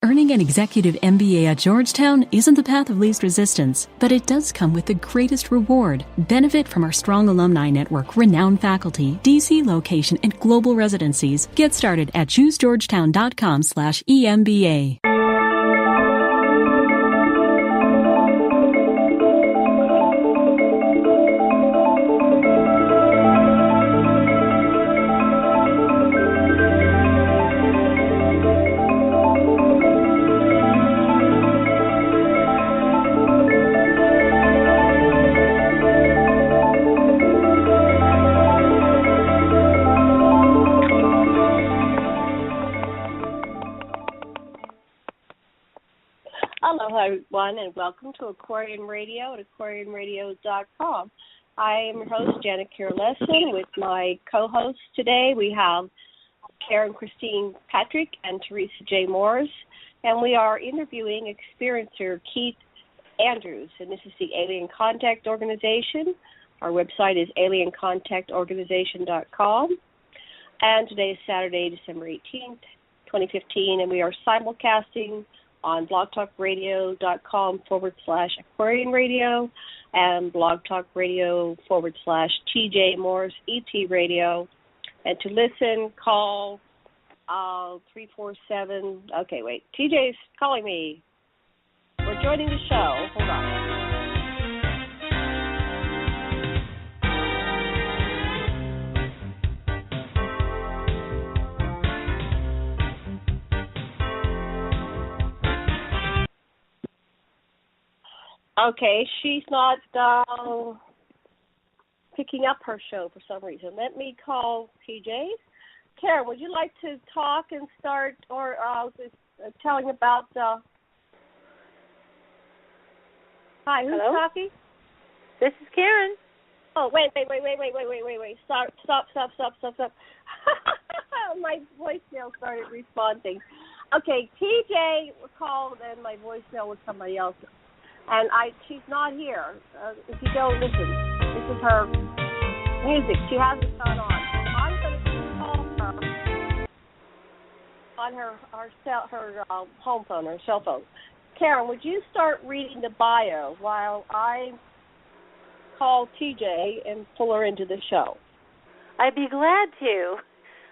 Earning an executive MBA at Georgetown isn't the path of least resistance, but it does come with the greatest reward. Benefit from our strong alumni network, renowned faculty, DC location, and global residencies. Get started at choosegeorgetown.com/EMBA. Everyone, and welcome to Aquarian Radio at aquarianradio.com. I am your host, Janet Lesson, with my co-hosts today. We have Karen Christine Patrick and Theresa J. Morris, and we are interviewing experiencer Keith Andrews, and this is the Alien Contact Organization. Our website is aliencontactorganization.com, and today is Saturday, December 18th, 2015, and we are simulcasting on blogtalkradio.com/Aquarian Radio and blogtalkradio/TJ Morris ET Radio. And to listen, call 347. Okay, wait. TJ's calling me. We're joining the show. Hold on. Okay, she's not picking up her show for some reason. Let me call TJ. Karen, would you like to talk and start, or just telling about? Hi, who's Hello? talking? This is Karen. Oh, wait. Stop. My voicemail started responding. Okay, TJ called, and my voicemail was somebody else. And she's not here. If you go listen, this is her music. She has it on. I'm going to call her on her home phone, her cell phone. Karen, would you start reading the bio while I call TJ and pull her into the show? I'd be glad to.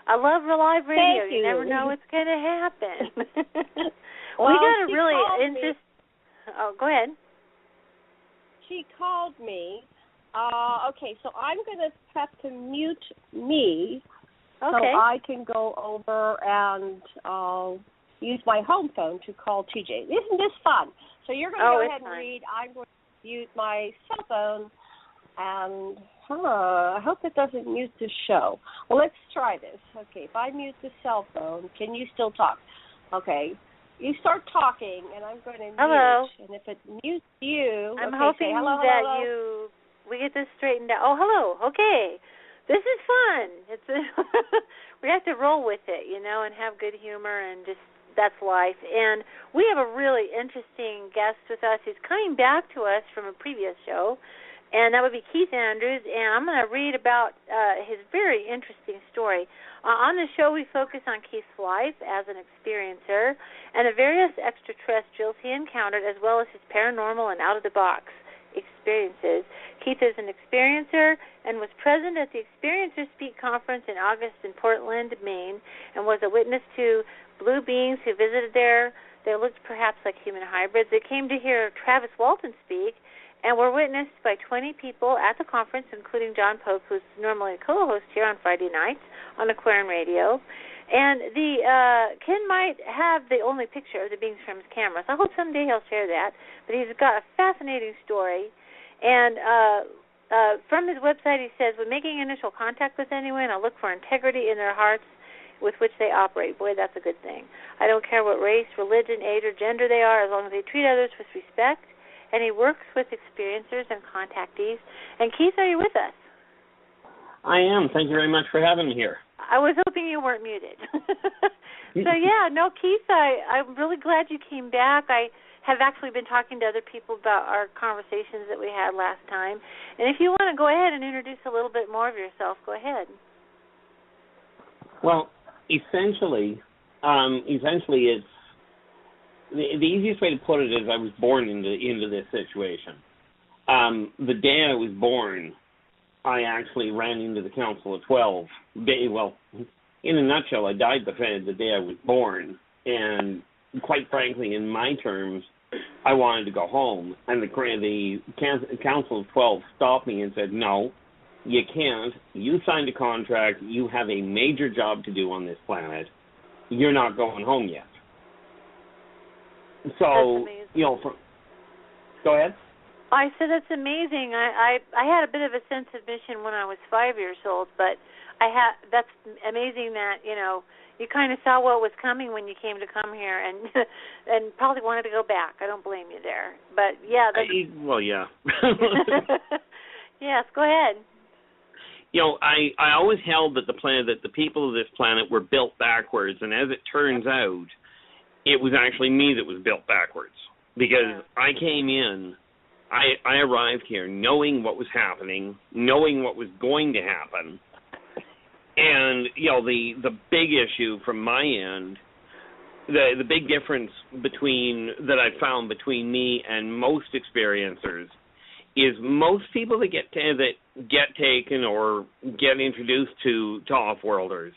I love live radio. Thank you. You never know what's going to happen. Well, we got a really interesting. Oh, go ahead. She called me. Okay, so I'm going to have to mute me so I can go over and use my home phone to call TJ. Isn't this fun? So you're going to go ahead and read. I'm going to mute my cell phone. And I hope it doesn't mute the show. Well, let's try this. Okay, if I mute the cell phone, can you still talk? Okay. You start talking, and I'm going to mute. And if it mutes you, I'm hoping hello. we get this straightened out. Oh, hello. Okay. This is fun. We have to roll with it, and have good humor, and just that's life. And we have a really interesting guest with us who's coming back to us from a previous show, and that would be Keith Andrews, and I'm going to read about his very interesting story. On the show, we focus on Keith's life as an experiencer and the various extraterrestrials he encountered, as well as his paranormal and out-of-the-box experiences. Keith is an experiencer and was present at the Experiencer Speak conference in August in Portland, Maine, and was a witness to blue beings who visited there. They looked perhaps like human hybrids. They came to hear Travis Walton speak, and were witnessed by 20 people at the conference, including John Polk, who's normally a co-host here on Friday nights on Aquarian Radio. And Ken might have the only picture of the beings from his camera, so I hope someday he'll share that. But he's got a fascinating story. And from his website, he says, when making initial contact with anyone, I look for integrity in their hearts with which they operate. Boy, that's a good thing. I don't care what race, religion, age, or gender they are, as long as they treat others with respect. And he works with experiencers and contactees. And Keith, are you with us? I am. Thank you very much for having me here. I was hoping you weren't muted. So, Keith, I'm really glad you came back. I have actually been talking to other people about our conversations that we had last time. And if you want to go ahead and introduce a little bit more of yourself, go ahead. Well, essentially it's the easiest way to put it is I was born into this situation. The day I was born, I actually ran into the Council of 12. Well, in a nutshell, I died the day I was born, and quite frankly, in my terms, I wanted to go home, and the Council of 12 stopped me and said, no, you can't. You signed a contract. You have a major job to do on this planet. You're not going home yet. So, go ahead. I said that's amazing. I had a bit of a sense of mission when I was 5 years old, but that's amazing that, you kind of saw what was coming when you came to come here and probably wanted to go back. I don't blame you there. But, yeah. Well, yeah. Yes, go ahead. I always held that the people of this planet were built backwards, and as it turns out, it was actually me that was built backwards. Because I came in, I arrived here knowing what was happening, knowing what was going to happen. And, the big issue from my end, the big difference that I found between me and most experiencers is most people that get taken or get introduced to off-worlders,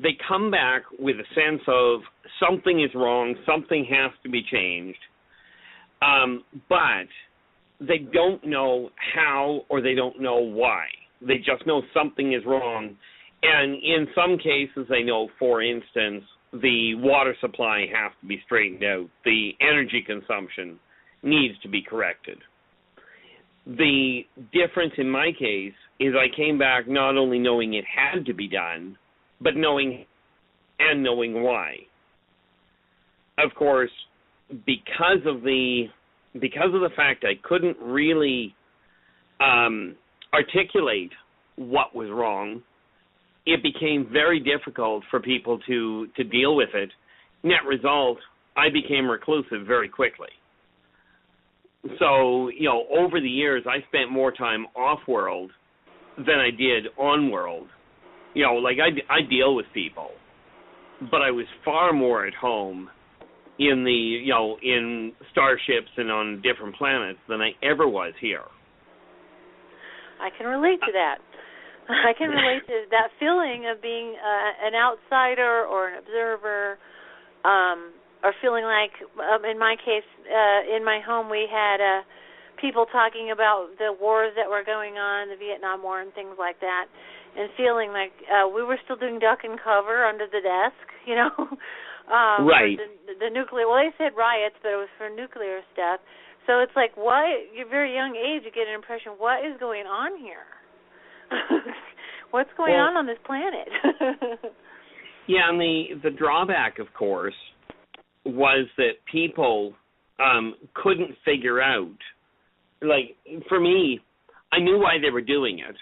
they come back with a sense of something is wrong, something has to be changed, but they don't know how or they don't know why. They just know something is wrong. And in some cases, they know, for instance, the water supply has to be straightened out. The energy consumption needs to be corrected. The difference in my case is I came back not only knowing it had to be done, but knowing why. Of course, because of the fact I couldn't really articulate what was wrong, it became very difficult for people to deal with it. Net result, I became reclusive very quickly. So, over the years, I spent more time off-world than I did on-world. I deal with people, but I was far more at home in in starships and on different planets than I ever was here. I can relate to that. I can relate to that feeling of being an outsider or an observer, or feeling like, in my case, in my home, we had people talking about the wars that were going on, the Vietnam War and things like that, and feeling like we were still doing duck and cover under the desk, Right. The nuclear, well, they said riots, but it was for nuclear stuff. So it's like, why, at your very young age, you get an impression, what is going on here? What's going on this planet? Yeah, and the drawback, of course, was that people couldn't figure out. Like, for me, I knew why they were doing it.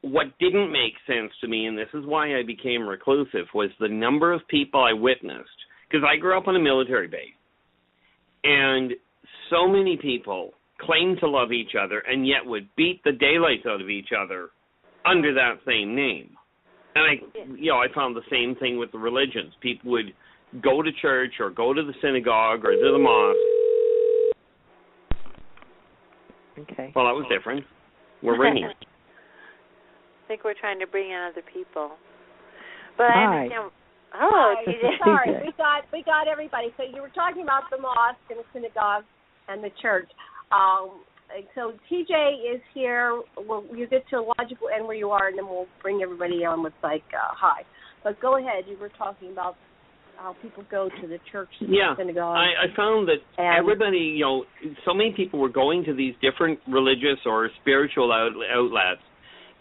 What didn't make sense to me, and this is why I became reclusive, was the number of people I witnessed. Because I grew up on a military base, and so many people claimed to love each other and yet would beat the daylights out of each other under that same name. And I found the same thing with the religions. People would go to church or go to the synagogue or to the mosque. Okay. Well, that was different. We're ringing. I think we're trying to bring in other people. But Hi. I understand. Hello, TJ. Sorry, we got everybody. So you were talking about the mosque and the synagogue and the church. So TJ is here. You get to a logical end where you are, and then we'll bring everybody on with hi. But go ahead. You were talking about how people go to the church and the synagogue. I found that everybody, so many people were going to these different religious or spiritual outlets.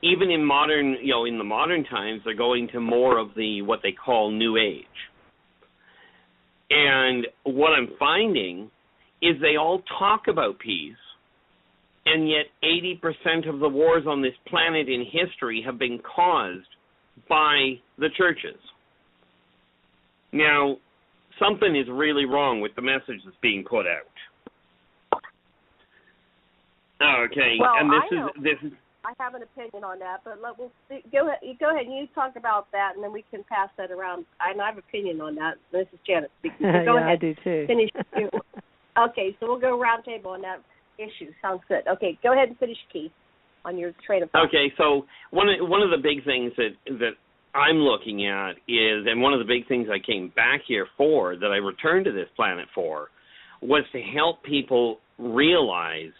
Even in modern, in the modern times, they're going to more of the what they call New Age. And what I'm finding is they all talk about peace, and yet 80% of the wars on this planet in history have been caused by the churches. Now, something is really wrong with the message that's being put out. Okay, well, and this is I have an opinion on that, but we'll go ahead and you talk about that, and then we can pass that around. I have an opinion on that. This is Janet speaking. So go ahead. I do too. Finish. Okay, so we'll go round table on that issue. Sounds good. Okay, go ahead and finish, Keith, on your train of thought. Okay, so one of the big things that I'm looking at is, and one of the big things I came back here for, that I returned to this planet for, was to help people realize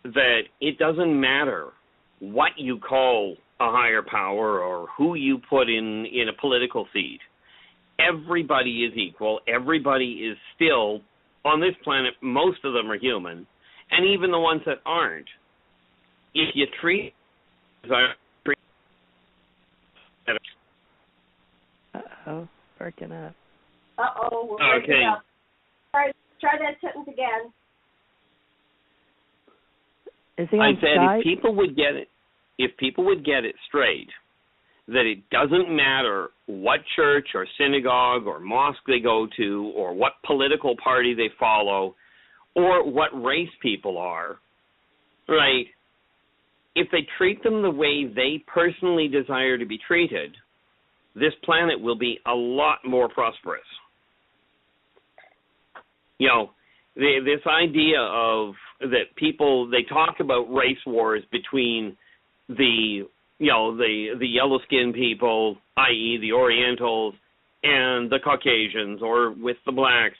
that it doesn't matter what you call a higher power or who you put in a political seat. Everybody is equal. Everybody is still, on this planet, most of them are human, and even the ones that aren't, if you treat Uh-oh, breaking up. Uh-oh, we're breaking up. Try that sentence again. Is he on Skype? If people would get it straight, that it doesn't matter what church or synagogue or mosque they go to, or what political party they follow, or what race people are, right? If they treat them the way they personally desire to be treated, this planet will be a lot more prosperous. You know, this idea of that people, they talk about race wars between the yellow-skinned people, i.e. the Orientals, and the Caucasians, or with the blacks.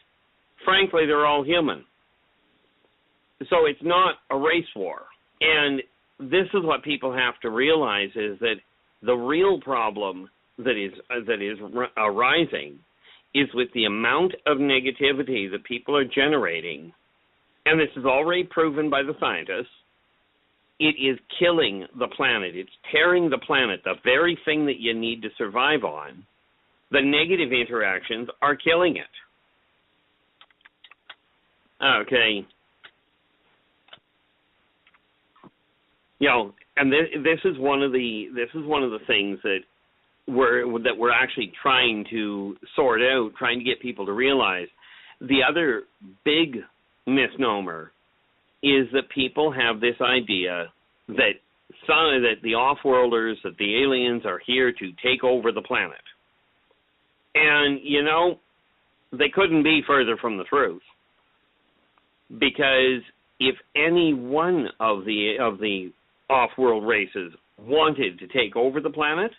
Frankly, they're all human. So it's not a race war. And this is what people have to realize, is that the real problem that is arising is with the amount of negativity that people are generating, and this is already proven by the scientists. It is killing the planet. It's tearing the planet, the very thing that you need to survive on. The negative interactions are killing it. Okay. You know, and this is one of the things that we're actually trying to sort out, trying to get people to realize. The other big misnomer is that people have this idea that the off-worlders, that the aliens are here to take over the planet. And, you know, they couldn't be further from the truth. Because if any one of the off-world races wanted to take over the planet,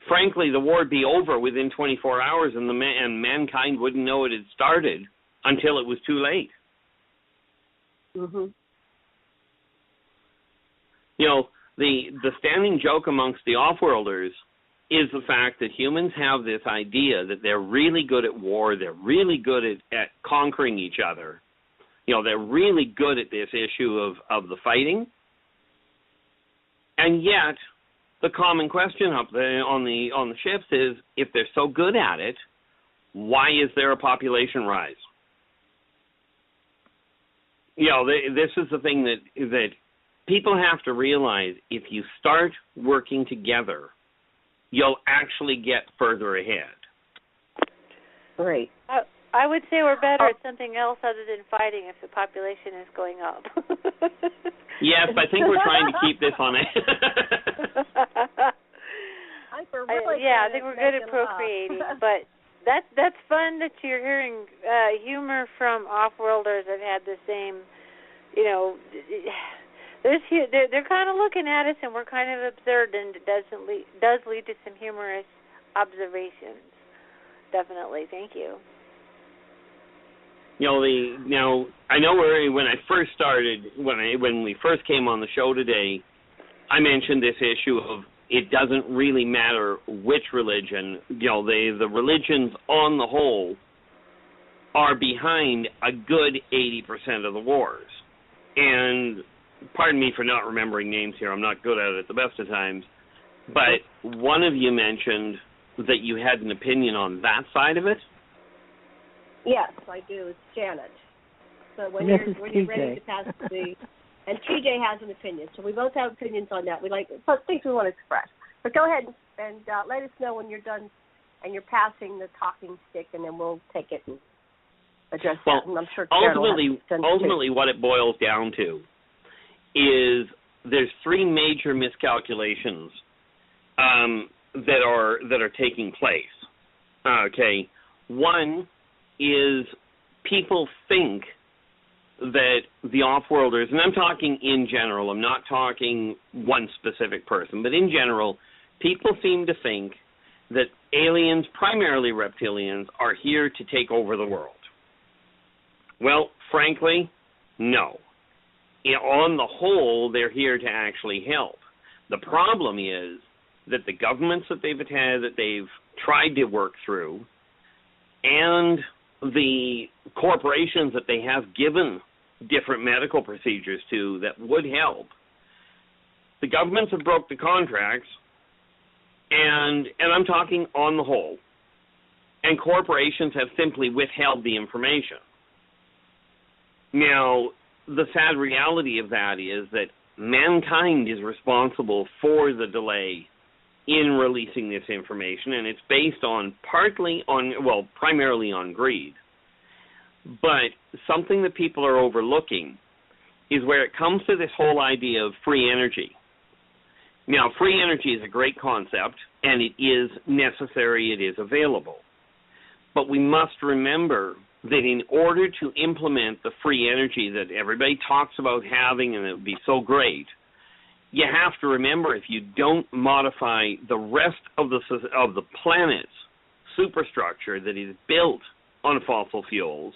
frankly, the war would be over within 24 hours, and mankind wouldn't know it had started until it was too late. Mm-hmm. You know, the standing joke amongst the off-worlders is the fact that humans have this idea that they're really good at war, they're really good at conquering each other. You know, they're really good at this issue of the fighting. And yet, the common question up there on the ships is, if they're so good at it, why is there a population rise? You know, this is the thing that people have to realize. If you start working together, you'll actually get further ahead. Great. I would say we're better at something else other than fighting if the population is going up. Yes, I think we're trying to keep this on it. I think we're good at procreating, but that's fun that you're hearing humor from off-worlders. I've had the same, you know, they're kind of looking at us, and we're kind of absurd, and it does lead to some humorous observations. Definitely, thank you. You know, I know when I first started, when we first came on the show today, I mentioned this issue of it doesn't really matter which religion. You know, the religions on the whole are behind a good 80% of the wars. And pardon me for not remembering names here. I'm not good at it at the best of times. But one of you mentioned that you had an opinion on that side of it. Yes, I do. It's Janet. So when you're ready to pass and TJ has an opinion. So we both have opinions on that. We like things we want to express. But go ahead and let us know when you're done and you're passing the talking stick, and then we'll take it and address that. And I'm sure ultimately what it boils down to is there's three major miscalculations that are taking place. Okay, one is people think that the off-worlders, and I'm talking in general, I'm not talking one specific person, but in general, people seem to think that aliens, primarily reptilians, are here to take over the world. Well, frankly, no. On the whole, they're here to actually help. The problem is that the governments that they've had, that they've tried to work through, and the corporations that they have given different medical procedures to that would help, the governments have broke the contracts, and I'm talking on the whole, and corporations have simply withheld the information. Now, the sad reality of that is that mankind is responsible for the delay in releasing this information, and it's based on primarily on greed. But something that people are overlooking is where it comes to this whole idea of free energy. Now, free energy is a great concept, and it is necessary, it is available. But we must remember that in order to implement the free energy that everybody talks about having, and it would be so great, you have to remember, if you don't modify the rest of the planet's superstructure that is built on fossil fuels,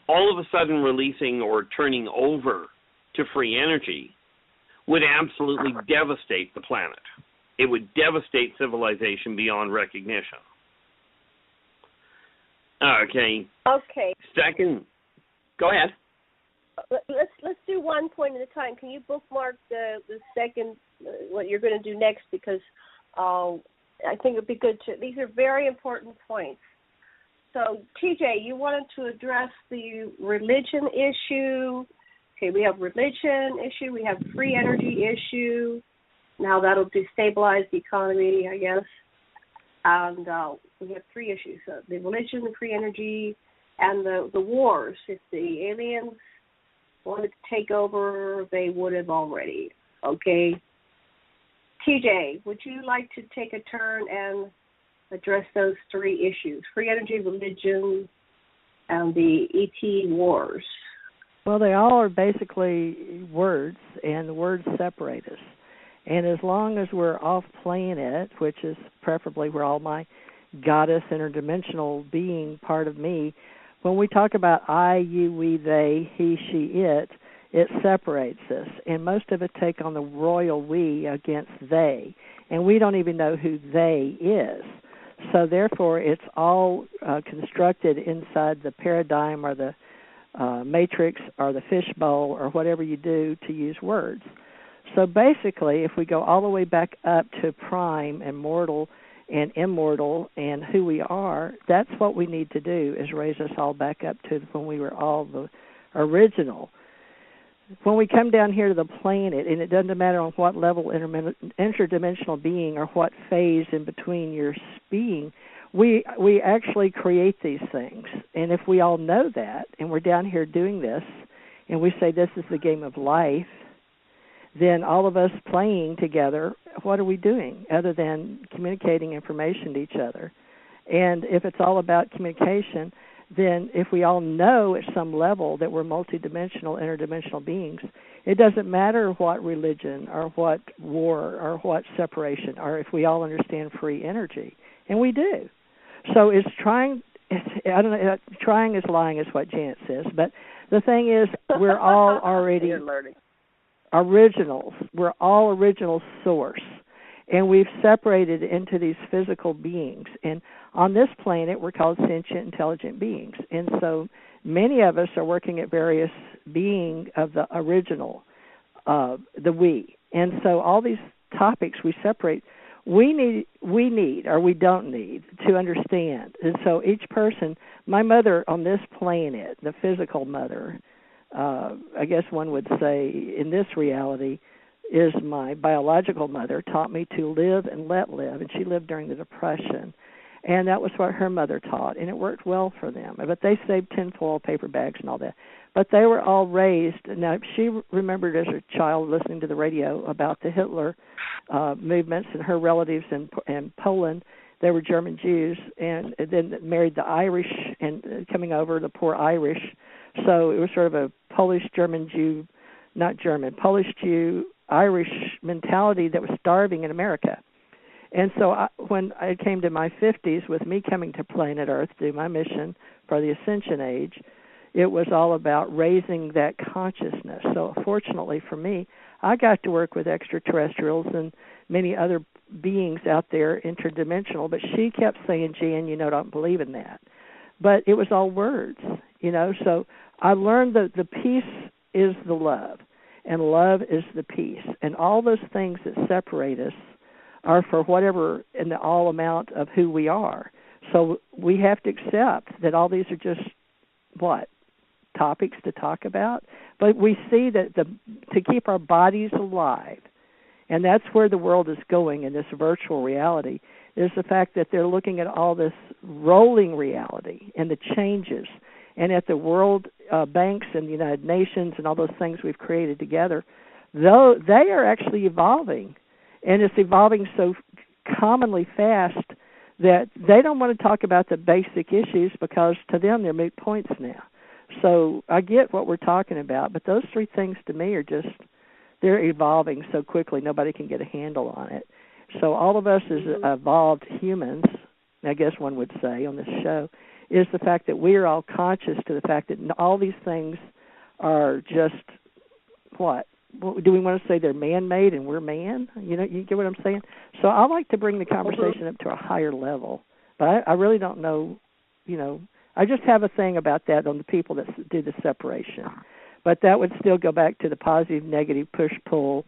all of a sudden releasing or turning over to free energy would absolutely devastate the planet. It would devastate civilization beyond recognition. Okay. Second, go ahead. Let's do one point at a time. Can you bookmark the second, what you're going to do next? Because I think it would be good to. These are very important points. So, TJ, you wanted to address the religion issue. Okay, we have religion issue. We have free energy issue. Now that'll destabilize the economy, I guess. And we have three issues: the religion, the free energy, and the wars. If the aliens wanted to take over, they would have already. Okay. TJ, would you like to take a turn and address those three issues: free energy, religion, and the ET wars? Well, they all are basically words, and the words separate us. And as long as we're off planet, which is preferably where all my goddess interdimensional being part of me, when we talk about I, you, we, they, he, she, it separates us. And most of it take on the royal we against they. And we don't even know who they is. So therefore, it's all constructed inside the paradigm or the matrix or the fishbowl or whatever you do to use words. So basically, if we go all the way back up to prime and mortal and immortal and who we are, that's what we need to do, is raise us all back up to when we were all the original. When we come down here to the planet, and it doesn't matter on what level interdimensional being or what phase in between you're being, we actually create these things. And if we all know that, and we're down here doing this, and we say this is the game of life, then all of us playing together, what are we doing other than communicating information to each other? And if it's all about communication, then if we all know at some level that we're multidimensional, interdimensional beings, it doesn't matter what religion or what war or what separation, or if we all understand free energy. And we do. So trying is lying is what Janet says. But the thing is, we're all already originals. We're all original source. And we've separated into these physical beings. And on this planet, we're called sentient, intelligent beings. And so many of us are working at various being of the original, the we. And so all these topics we separate, we need, or we don't need, to understand. And so each person, my mother on this planet, the physical mother, I guess one would say in this reality, is my biological mother, taught me to live and let live, and she lived during the Depression. And that was what her mother taught, and it worked well for them. But they saved tinfoil paper bags and all that. But they were all raised. Now, she remembered as a child listening to the radio about the Hitler movements, and her relatives in Poland, they were German Jews, and then married the Irish and coming over, the poor Irish. So it was sort of a Polish-German Jew, not German, Polish-Jew-Irish mentality that was starving in America. And so when I came to my 50s, with me coming to planet Earth to do my mission for the Ascension Age, it was all about raising that consciousness. So fortunately for me, I got to work with extraterrestrials and many other beings out there, interdimensional, but she kept saying, Jan, I don't believe in that. But it was all words, So I learned that the peace is the love, and love is the peace. And all those things that separate us are for whatever in the all amount of who we are. So we have to accept that all these are just, topics to talk about. But we see that to keep our bodies alive, and that's where the world is going in this virtual reality, is the fact that they're looking at all this rolling reality and the changes, and at the world banks and the United Nations and all those things we've created together, though they are actually evolving. And it's evolving so commonly fast that they don't want to talk about the basic issues because to them they're moot points now. So I get what we're talking about, but those three things to me are just, they're evolving so quickly nobody can get a handle on it. So all of us as evolved humans, I guess one would say on this show, is the fact that we are all conscious to the fact that all these things are just do we want to say they're man-made and we're man? You get what I'm saying? So I like to bring the conversation up to a higher level. But I really don't know, I just have a thing about that on the people that do the separation. But that would still go back to the positive, negative, push-pull,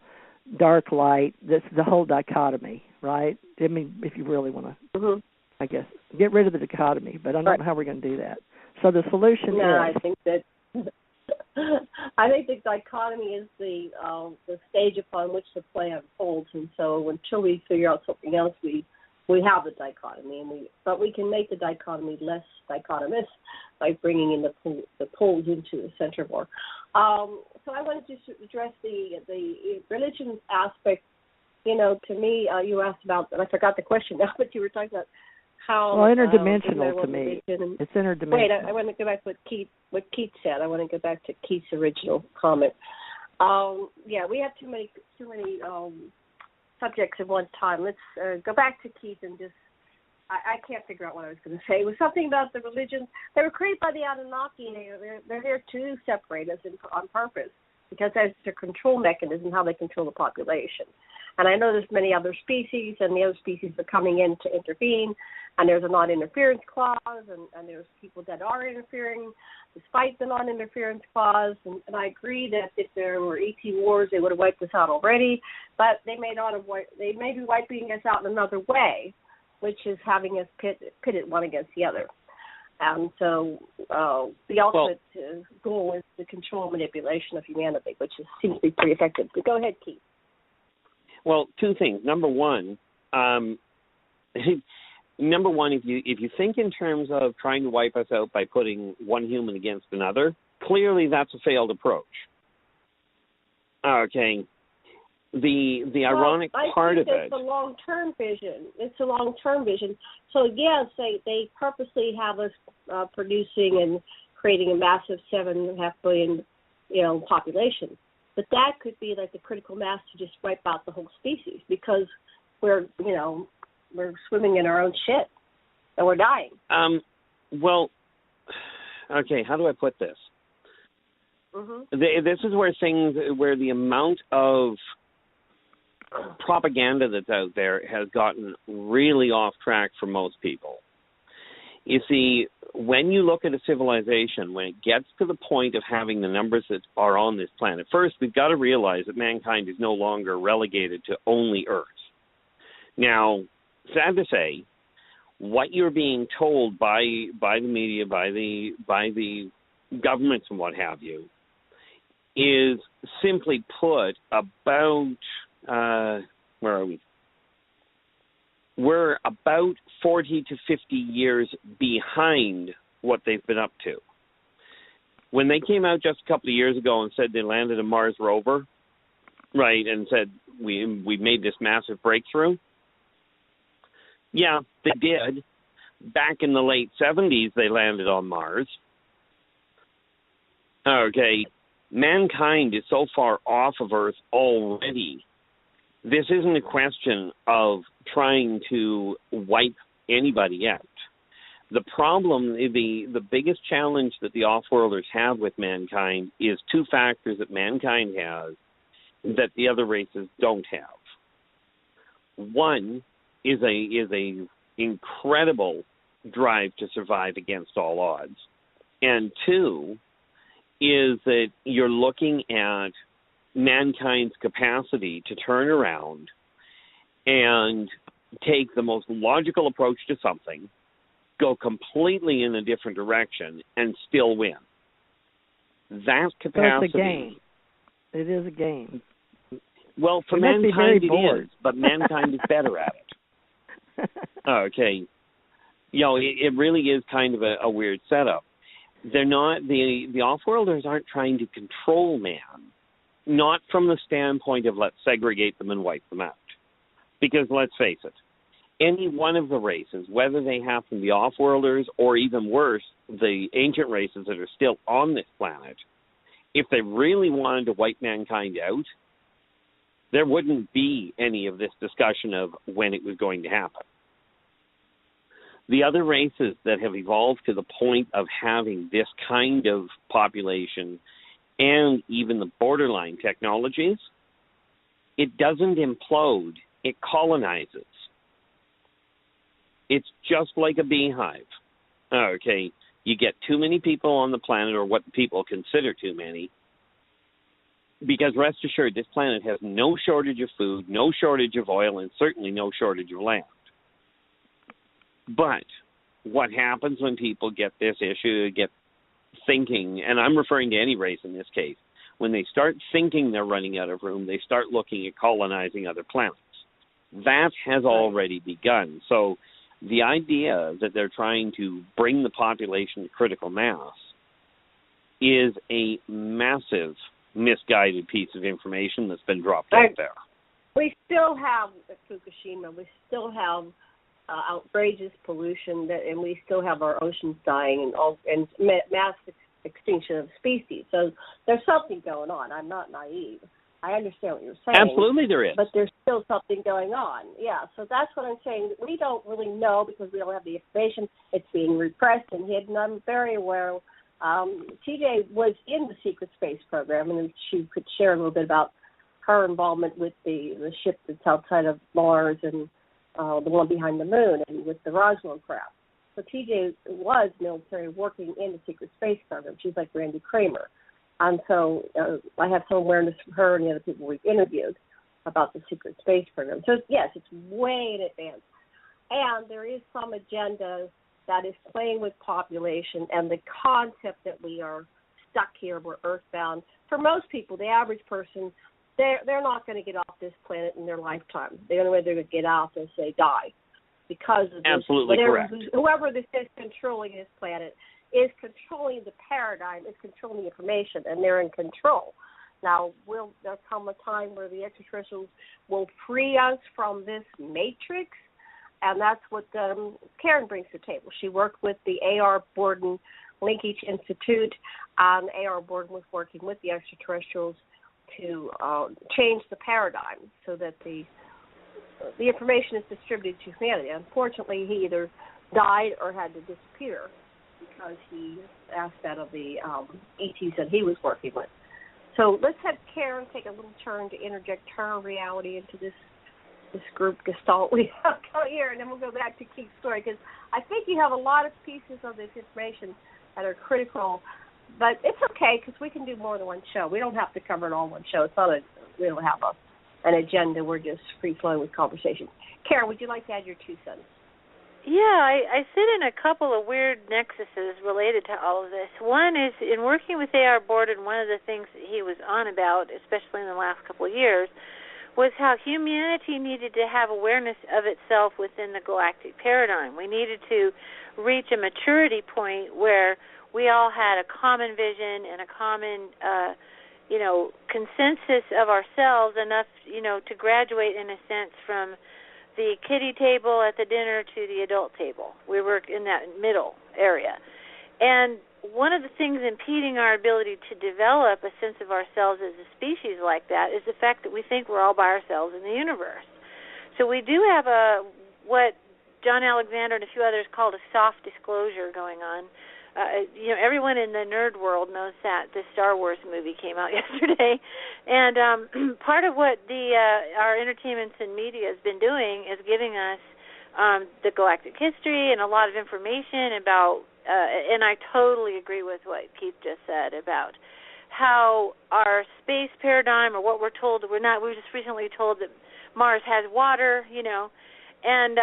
dark, light, the whole dichotomy, right? I mean, if you really want to, I guess, get rid of the dichotomy. But I don't know how we're going to do that. So the solution is... I think that... I think the dichotomy is the stage upon which the play unfolds, and so until we figure out something else, we have the dichotomy, but we can make the dichotomy less dichotomous by bringing in the poles into the center more. So I wanted to address the religion aspect. To me, you asked about, and I forgot the question now, but you were talking about how interdimensional to me. It's interdimensional. Wait, I want to go back to what Keith said. I want to go back to Keith's original comment. We have too many subjects at one time. Let's go back to Keith and just. I can't figure out what I was going to say. It was something about the religions. They were created by the Anunnaki. They're there to separate us on purpose because that's their control mechanism, how they control the population. And I know there's many other species, and the other species are coming in to intervene, and there's a non-interference clause, and there's people that are interfering despite the non-interference clause, and I agree that if there were ET wars, they would have wiped us out already, but they may be wiping us out in another way, which is having us pitted one against the other. And so the ultimate goal is the control and manipulation of humanity, which seems to be pretty effective. But go ahead, Keith. Well, two things. Number one, if you think in terms of trying to wipe us out by putting one human against another, clearly that's a failed approach. Okay. The ironic part of it. It's a long-term vision. It's a long-term vision. So yes, they purposely have us producing and creating a massive 7.5 billion, population. But that could be like the critical mass to just wipe out the whole species because we're swimming in our own shit and we're dying. Well, okay. How do I put this? This is where the amount of propaganda that's out there has gotten really off track for most people. You see, when you look at a civilization, when it gets to the point of having the numbers that are on this planet, first we've got to realize that mankind is no longer relegated to only Earth. Now, sad to say, what you're being told by the media, by the governments and what have you, is simply put about where are we? we're about 40 to 50 years behind what they've been up to. When they came out just a couple of years ago and said they landed a Mars rover, right, and said we made this massive breakthrough, yeah, they did. Back in the late 70s, they landed on Mars. Okay, mankind is so far off of Earth already. This isn't a question of trying to wipe anybody out. The problem, the biggest challenge that the off-worlders have with mankind is two factors that mankind has that the other races don't have. One is a incredible drive to survive against all odds, and two is that you're looking at mankind's capacity to turn around and take the most logical approach to something, go completely in a different direction, and still win. That capacity... It's a game. It is a game. Well, for mankind it is, but mankind is better at it. Okay. You know, it really is kind of a weird setup. They're not... The off-worlders aren't trying to control man, not from the standpoint of let's segregate them and wipe them out. Because let's face it, any one of the races, whether they happen to be off-worlders or even worse, the ancient races that are still on this planet, if they really wanted to wipe mankind out, there wouldn't be any of this discussion of when it was going to happen. The other races that have evolved to the point of having this kind of population and even the borderline technologies, it doesn't implode, it colonizes. It's just like a beehive. Okay, you get too many people on the planet, or what people consider too many, because rest assured, this planet has no shortage of food, no shortage of oil, and certainly no shortage of land. But what happens when people get this issue, get thinking, and I'm referring to any race in this case, when they start thinking they're running out of room, they start looking at colonizing other planets. That has already begun. So the idea that they're trying to bring the population to critical mass is a massive misguided piece of information that's been dropped out there. We still have Fukushima. We still have outrageous pollution, and we still have our oceans dying and mass extinction of species. So there's something going on. I'm not naive. I understand what you're saying. Absolutely there is. But there's still something going on. Yeah, so that's what I'm saying. We don't really know because we don't have the information. It's being repressed and hidden. I'm very aware. TJ was in the secret space program, and she could share a little bit about her involvement with the ship that's outside of Mars and the one behind the moon and with the Roswell craft. So TJ was military working in the secret space program. She's like Randy Kramer. And so I have some awareness from her and the other people we've interviewed about the secret space program. So, yes, it's way in advance. And there is some agenda that is playing with population and the concept that we are stuck here, we're earthbound. For most people, the average person, they're not going to get off this planet in their lifetime. The only way they're going to get out is they die because of this. Absolutely correct. Whoever this is controlling this planet is controlling the paradigm, is controlling the information, and they're in control. Now, will there come a time where the extraterrestrials will free us from this matrix? And that's what Karen brings to the table. She worked with the A.R. Borden Linkage Institute, and A.R. Borden was working with the extraterrestrials to change the paradigm so that the information is distributed to humanity. Unfortunately, he either died or had to disappear because he asked that of the ETs that he was working with. So let's have Karen take a little turn to interject her reality into this group gestalt we have here, and then we'll go back to Keith's story, because I think you have a lot of pieces of this information that are critical, but it's okay because we can do more than one show. We don't have to cover it all in one show. It's not we don't have an agenda. We're just free-flowing with conversation. Karen, would you like to add your 2 cents? Yeah, I sit in a couple of weird nexuses related to all of this. One is, in working with A.R. Borden, one of the things that he was on about, especially in the last couple of years, was how humanity needed to have awareness of itself within the galactic paradigm. We needed to reach a maturity point where we all had a common vision and a common, consensus of ourselves enough, to graduate in a sense from the kiddie table at the dinner to the adult table. We were in that middle area. And one of the things impeding our ability to develop a sense of ourselves as a species like that is the fact that we think we're all by ourselves in the universe. So we do have what John Alexander and a few others called a soft disclosure going on. Everyone in the nerd world knows that the Star Wars movie came out yesterday, and part of what our entertainment and media has been doing is giving us the galactic history and a lot of information about, and I totally agree with what Keith just said about how our space paradigm, or what we're told, we were just recently told that Mars has water, and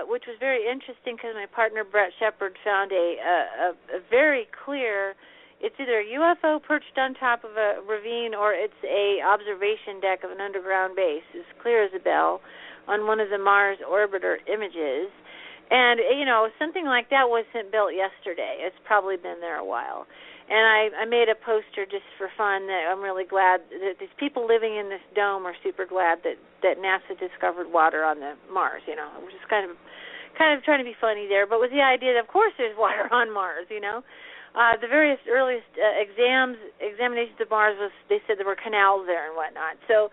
which was very interesting because my partner Brett Shepard found a very clear, it's either a UFO perched on top of a ravine or it's a observation deck of an underground base, as clear as a bell, on one of the Mars orbiter images. And, something like that wasn't built yesterday. It's probably been there a while. And I made a poster just for fun that I'm really glad that these people living in this dome are super glad that NASA discovered water on the Mars. It was just kind of trying to be funny there, but with the idea that of course there's water on Mars. The various earliest examinations of Mars they said there were canals there and whatnot. So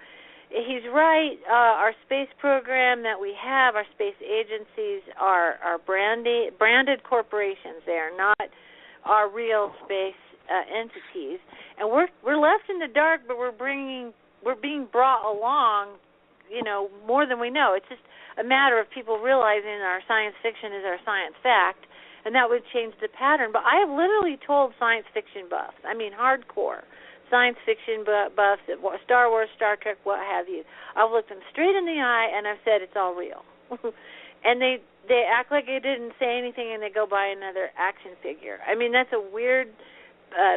he's right. Our space program that we have, our space agencies are branded corporations. They are not our real space entities, and we're left in the dark, but we're being brought along, more than we know. It's just a matter of people realizing our science fiction is our science fact, and that would change the pattern. But I have literally told science fiction buffs, hardcore science fiction buffs, Star Wars, Star Trek, what have you, I've looked them straight in the eye and I've said it's all real. And they act like it didn't say anything, and they go buy another action figure. That's a weird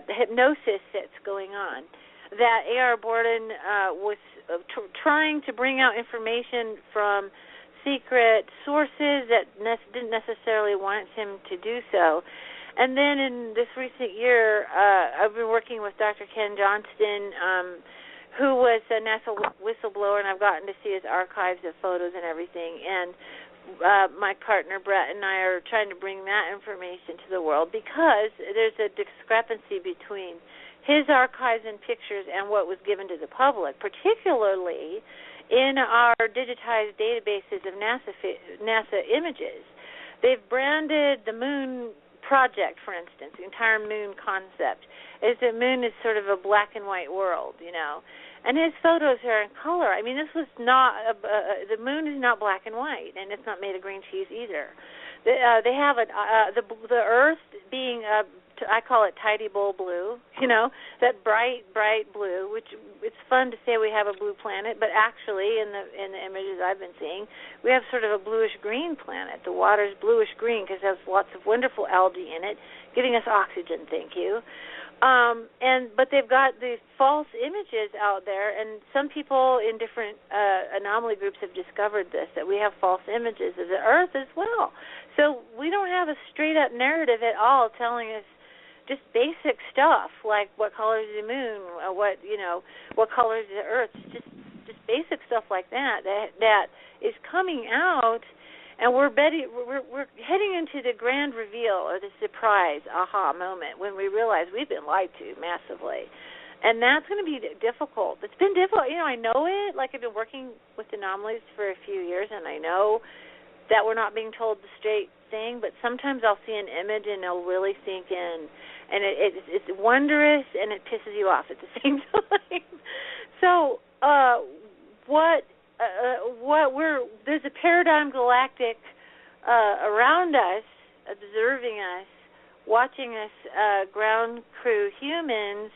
hypnosis that's going on. That A.R. Borden was trying to bring out information from secret sources that didn't necessarily want him to do so. And then in this recent year, I've been working with Dr. Ken Johnston, who was a NASA whistleblower, and I've gotten to see his archives of photos and everything. And my partner Brett and I are trying to bring that information to the world because there's a discrepancy between his archives and pictures and what was given to the public, particularly in our digitized databases of NASA images. They've branded the moon project, for instance, the entire moon concept, as the moon is sort of a black and white world, And his photos are in color. This was not, the moon is not black and white, and it's not made of green cheese either. They have the Earth being, I call it tidy bowl blue, that bright blue, which it's fun to say we have a blue planet, but actually in the images I've been seeing, we have sort of a bluish-green planet. The water's bluish-green because it has lots of wonderful algae in it, giving us oxygen, thank you. But they've got these false images out there, and some people in different anomaly groups have discovered this, that we have false images of the Earth as well. So we don't have a straight-up narrative at all telling us just basic stuff like what color is the moon, what color is the Earth, just basic stuff like that is coming out. And we're heading into the grand reveal, or the surprise aha moment, when we realize we've been lied to massively. And that's going to be difficult. It's been difficult. I know it. Like, I've been working with anomalies for a few years, and I know that we're not being told the straight thing, but sometimes I'll see an image and it'll really sink in. And it's wondrous, and it pisses you off at the same time. So there's a paradigm galactic around us, observing us, watching us, ground crew humans.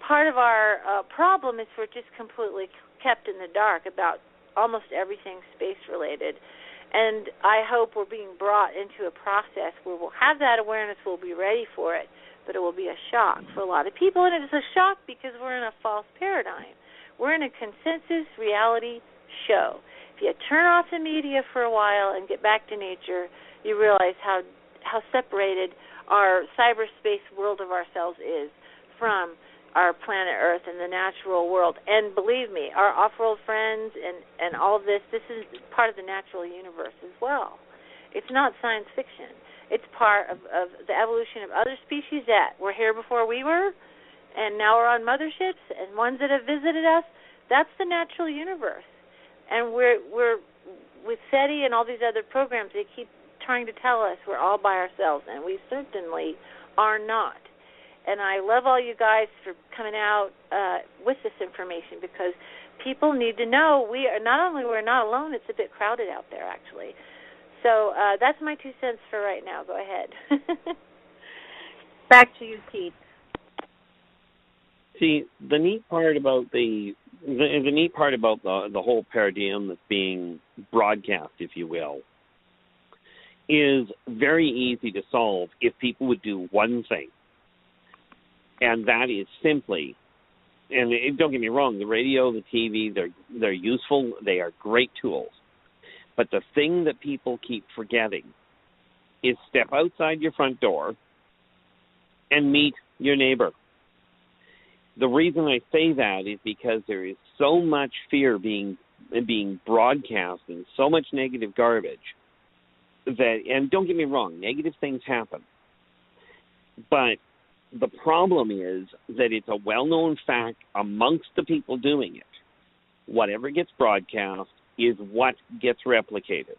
Part of our problem is we're just completely kept in the dark about almost everything space-related. And I hope we're being brought into a process where we'll have that awareness, we'll be ready for it, but it will be a shock for a lot of people. And it's a shock because we're in a false paradigm. We're in a consensus reality show. If you turn off the media for a while and get back to nature, you realize how separated our cyberspace world of ourselves is from our planet Earth and the natural world. And believe me, our off-world friends and all of this is part of the natural universe as well. It's not science fiction. It's part of the evolution of other species that were here before we were, and now we're on motherships, and ones that have visited us. That's the natural universe. And we're with SETI and all these other programs, they keep trying to tell us we're all by ourselves, and we certainly are not. And I love all you guys for coming out with this information, because people need to know we're not alone, it's a bit crowded out there, actually. So that's my 2 cents for right now. Go ahead. Back to you, Keith. See, the neat part about the whole paradigm that's being broadcast, if you will, is very easy to solve if people would do one thing, and that is simply, and don't get me wrong, the radio, the TV, they're useful, they are great tools, but the thing that people keep forgetting is step outside your front door and meet your neighbor. The reason I say that is because there is so much fear being broadcast and so much negative garbage that, and don't get me wrong, negative things happen. But the problem is that it's a well-known fact amongst the people doing it. Whatever gets broadcast is what gets replicated.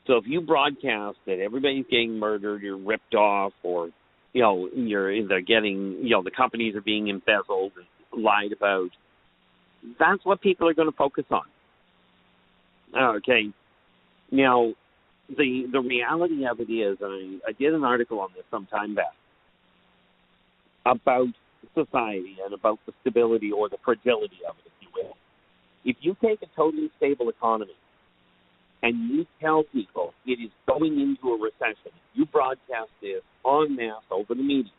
So if you broadcast that everybody's getting murdered, you're ripped off, or they're getting, the companies are being embezzled and lied about, that's what people are going to focus on. Okay. Now, the reality of it is, and I did an article on this some time back about society and about the stability or the fragility of it, if you will. If you take a totally stable economy and you tell people it is going into a recession, you broadcast this en masse over the media,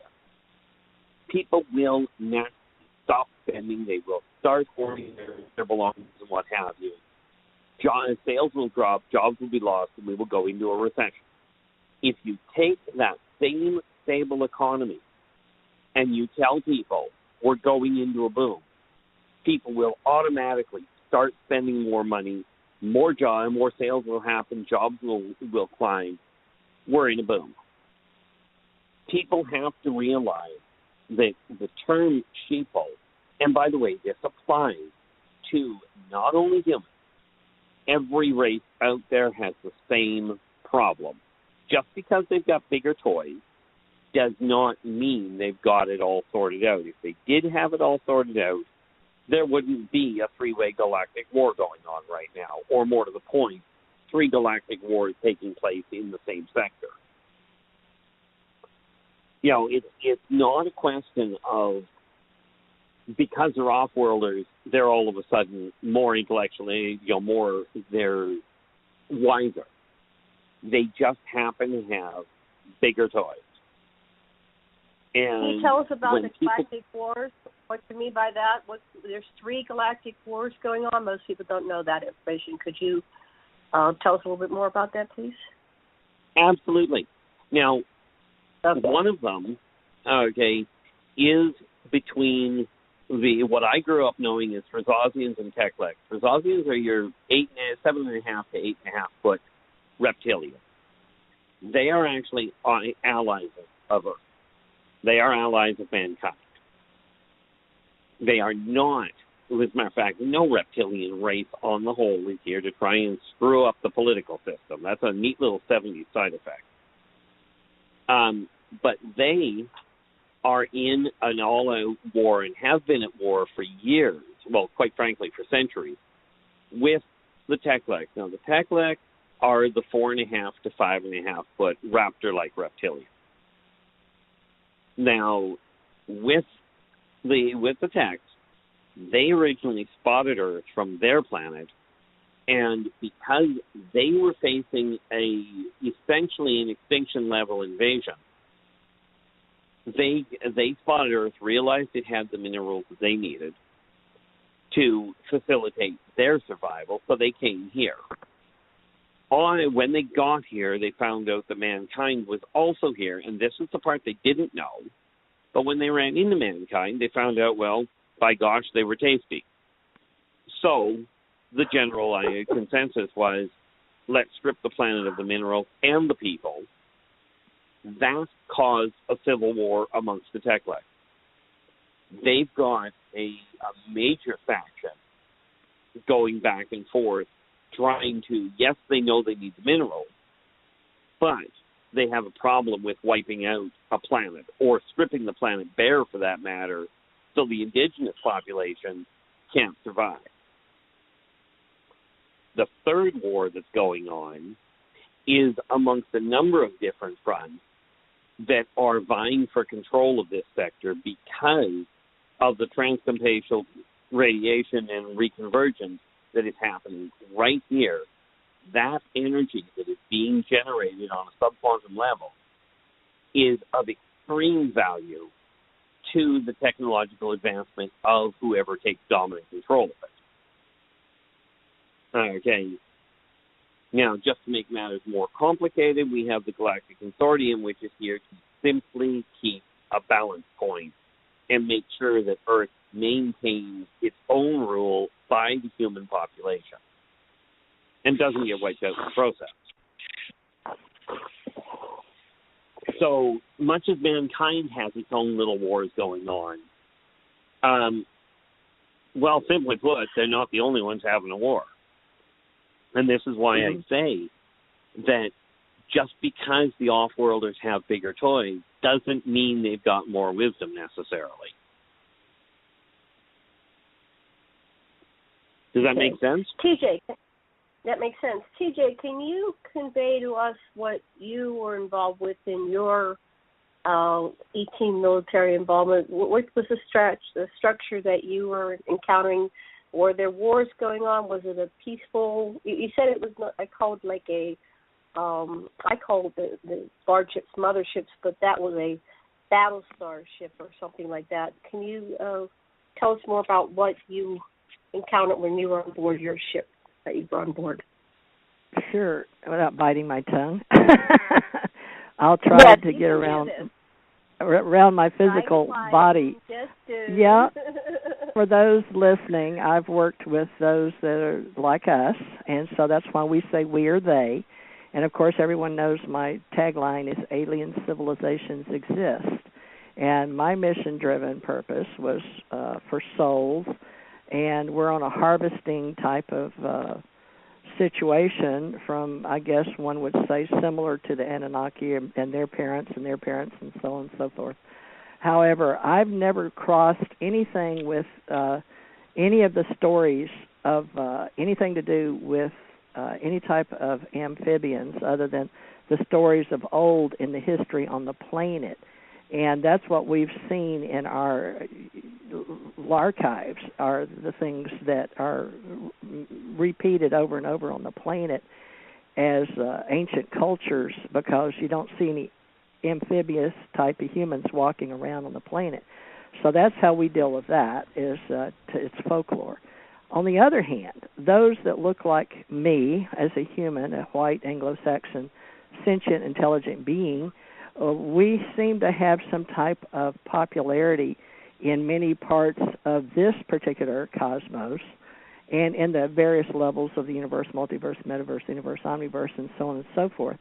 people will naturally stop spending. They will start hoarding their belongings and what have you. Sales will drop, jobs will be lost, and we will go into a recession. If you take that same stable economy and you tell people we're going into a boom, people will automatically start spending more money, more sales will happen, jobs will climb. We're in a boom. People have to realize that the term sheeple, and by the way, this applies to not only humans, every race out there has the same problem. Just because they've got bigger toys does not mean they've got it all sorted out. If they did have it all sorted out, there wouldn't be a three-way galactic war going on right now, or more to the point, 3 galactic wars taking place in the same sector. It's not a question of because they're off-worlders, they're all of a sudden more intellectually, they're wiser. They just happen to have bigger toys. And can you tell us about the galactic wars? What do you mean by that? There's 3 galactic wars going on. Most people don't know that information. Could you tell us a little bit more about that, please? Absolutely. Now, one of them, is between what I grew up knowing as Theresians and Tekleks. Theresians are your 7.5 to 8.5 foot reptilians. They are actually allies of Earth. They are allies of mankind. They are not, as a matter of fact, no reptilian race on the whole is here to try and screw up the political system. That's a neat little 70s side effect. But they are in an all-out war and have been at war for years, well, quite frankly, for centuries, with the Tekleks. Now, the Tekleks are the 4.5 to 5.5 foot raptor-like reptilians. Now, with the Tex, they originally spotted Earth from their planet, and because they were facing essentially an extinction-level invasion, they spotted Earth, realized it had the minerals that they needed, to facilitate their survival, so they came here. When they got here, they found out that mankind was also here, and this is the part they didn't know. But when they ran into mankind, they found out, well, by gosh, they were tasty. So the general consensus was, let's strip the planet of the minerals and the people. That caused a civil war amongst the Tekla. They've got a major faction going back and forth, trying to, yes, they know they need the minerals, but they have a problem with wiping out a planet or stripping the planet bare, for that matter, so the indigenous population can't survive. The third war that's going on is amongst a number of different fronts that are vying for control of this sector because of the transcompatial radiation and reconvergence that is happening right here. That energy that is being generated on a subquantum level is of extreme value to the technological advancement of whoever takes dominant control of it. Okay. Now, just to make matters more complicated, we have the Galactic Consortium, which is here to simply keep a balance point and make sure that Earth maintains its own rule by the human population and doesn't get wiped out in the process. So much as mankind has its own little wars going on, well, simply put, they're not the only ones having a war. And this is why I say that just because the off-worlders have bigger toys doesn't mean they've got more wisdom necessarily. Does that make sense? TJ, that makes sense. TJ, can you convey to us what you were involved with in your E-team military involvement? What was the structure that you were encountering? Were there wars going on? Was it a peaceful? You said it was not. I called like a. I called the barge ships motherships, but that was a Battlestar ship or something like that. Can you tell us more about what you encountered when you were on board your ship that you were on board? Sure, without biting my tongue. I'll try to get around my physical body. Yeah. For those listening, I've worked with those that are like us, and so that's why we say we or they. And, of course, everyone knows my tagline is alien civilizations exist. And my mission-driven purpose was for souls, and we're on a harvesting type of situation from, I guess one would say, similar to the Anunnaki and their parents and so on and so forth. However, I've never crossed anything with any of the stories of anything to do with any type of amphibians other than the stories of old in the history on the planet. And that's what we've seen in our archives, are the things that are repeated over and over on the planet as ancient cultures, because you don't see any amphibious type of humans walking around on the planet. So that's how we deal with that, is it's folklore. On the other hand, those that look like me as a human, a white Anglo-Saxon sentient intelligent being, we seem to have some type of popularity in many parts of this particular cosmos and in the various levels of the universe, multiverse, metaverse, universe, omniverse, and so on and so forth.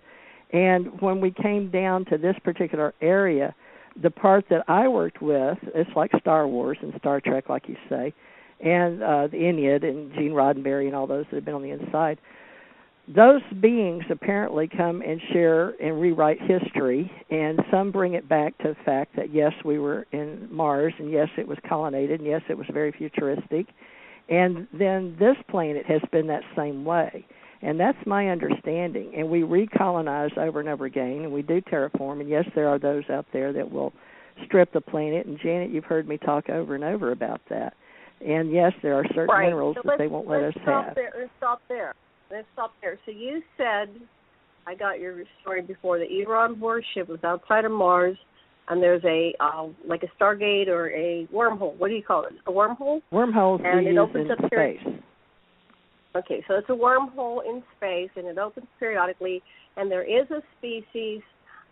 And when we came down to this particular area, the part that I worked with, it's like Star Wars and Star Trek, like you say, and the Ennead and Gene Roddenberry and all those that have been on the inside. Those beings apparently come and share and rewrite history, and some bring it back to the fact that, yes, we were in Mars, and yes, it was colonized, and yes, it was very futuristic. And then this planet has been that same way. And that's my understanding. And we recolonize over and over again, and we do terraform. And, yes, there are those out there that will strip the planet. And, Janet, you've heard me talk over and over about that. And, yes, there are certain minerals that they won't let us have. Let's stop there. So you said, I got your story before, that you were on board ship, was outside of Mars. and there's a like a Stargate or a wormhole. What do you call it? A wormhole? Wormholes and we it use opens in up space. Okay, so it's a wormhole in space, and it opens periodically, and there is a species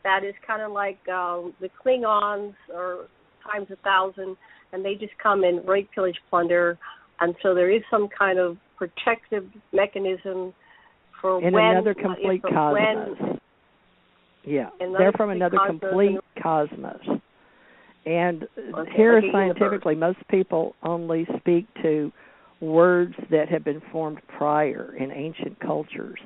that is kind of like the Klingons or times 1,000, and they just come and rape, pillage, plunder, and so there is some kind of protective mechanism for in when another complete cosmos. They're from another complete cosmos. And here scientifically, most people only speak to words that have been formed prior in ancient cultures.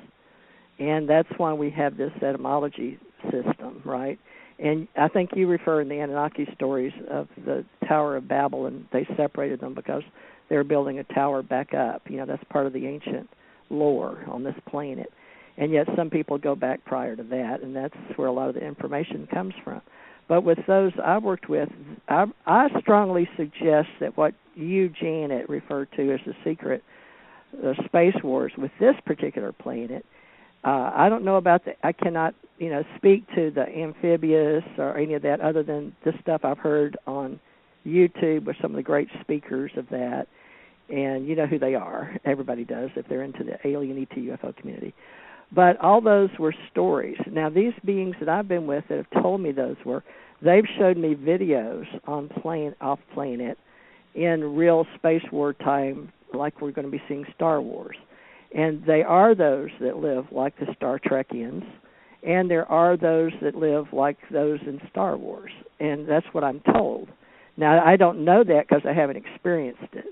And that's why we have this etymology system, right? And I think you refer in the Anunnaki stories of the Tower of Babel, and they separated them because they were building a tower back up. You know, that's part of the ancient lore on this planet. And yet some people go back prior to that, and that's where a lot of the information comes from. But with those I've worked with, I strongly suggest that what you, Janet, referred to as the secret space wars with this particular planet, I don't know about I cannot, speak to the amphibious or any of that other than the stuff I've heard on YouTube with some of the great speakers of that. And you know who they are. Everybody does if they're into the alien ET UFO community. But all those were stories. Now, these beings that I've been with that have told me they've showed me videos on off planet in real space war time, like we're going to be seeing Star Wars. And they are those that live like the Star Trekians, and there are those that live like those in Star Wars. And that's what I'm told. Now, I don't know that because I haven't experienced it.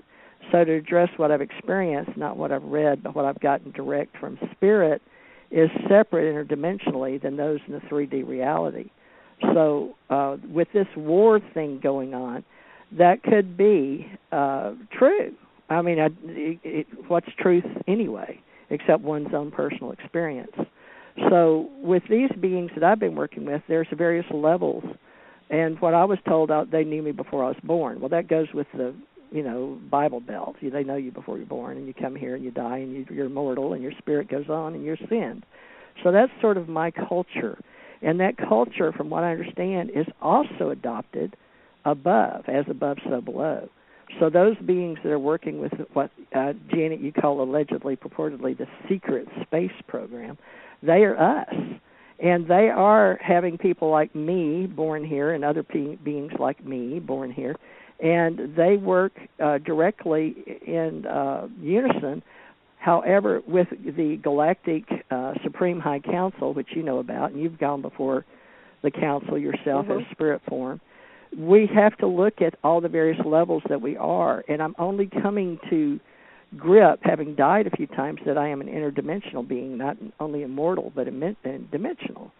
So to address what I've experienced, not what I've read, but what I've gotten direct from Spirit, is separate interdimensionally than those in the 3D reality. So with this war thing going on, that could be true. I mean, what's truth anyway, except one's own personal experience? So with these beings that I've been working with, there's various levels. And what I was told, they knew me before I was born. Well, that goes with the Bible Belt. They know you before you're born, and you come here and you die, and you're mortal, and your spirit goes on, and you're sinned. So that's sort of my culture. And that culture, from what I understand, is also adopted above, as above, so below. So those beings that are working with what, Janet, you call allegedly, purportedly, the secret space program, they are us. And they are having people like me born here and other beings like me born here, and they work directly in unison. However, with the Galactic Supreme High Council, which you know about, and you've gone before the council yourself as spirit form, we have to look at all the various levels that we are. And I'm only coming to grip, having died a few times, that I am an interdimensional being, not only immortal, but dimensional.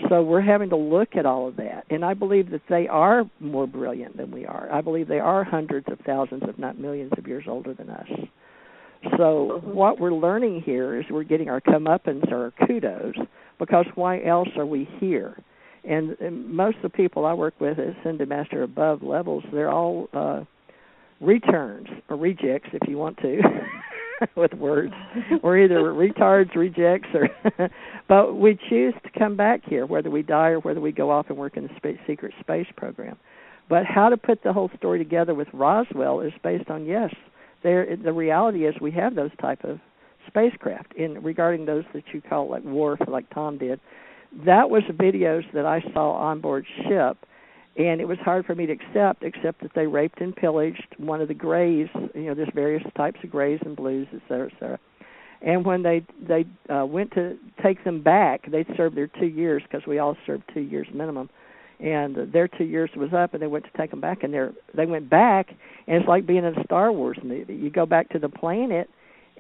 So we're having to look at all of that. And I believe that they are more brilliant than we are. I believe they are hundreds of thousands, if not millions of years older than us. So what we're learning here is we're getting our comeuppance or our kudos, because why else are we here? And most of the people I work with at Ascended Master above levels, they're all returns or rejects, if you want to, with words. We're either retards, rejects, or but we choose to come back here, whether we die or whether we go off and work in the secret space program. But how to put the whole story together with Roswell is based on, yes, the reality is we have those type of spacecraft. In regarding those that you call like war, like Tom did, that was videos that I saw on board ship, and it was hard for me to accept that they raped and pillaged one of the grays. There's various types of grays and blues, et cetera, et cetera. And when they went to take them back, they'd served their 2 years, because we all served 2 years minimum. And their 2 years was up, and they went to take them back. And they went back, and it's like being in a Star Wars movie. You go back to the planet,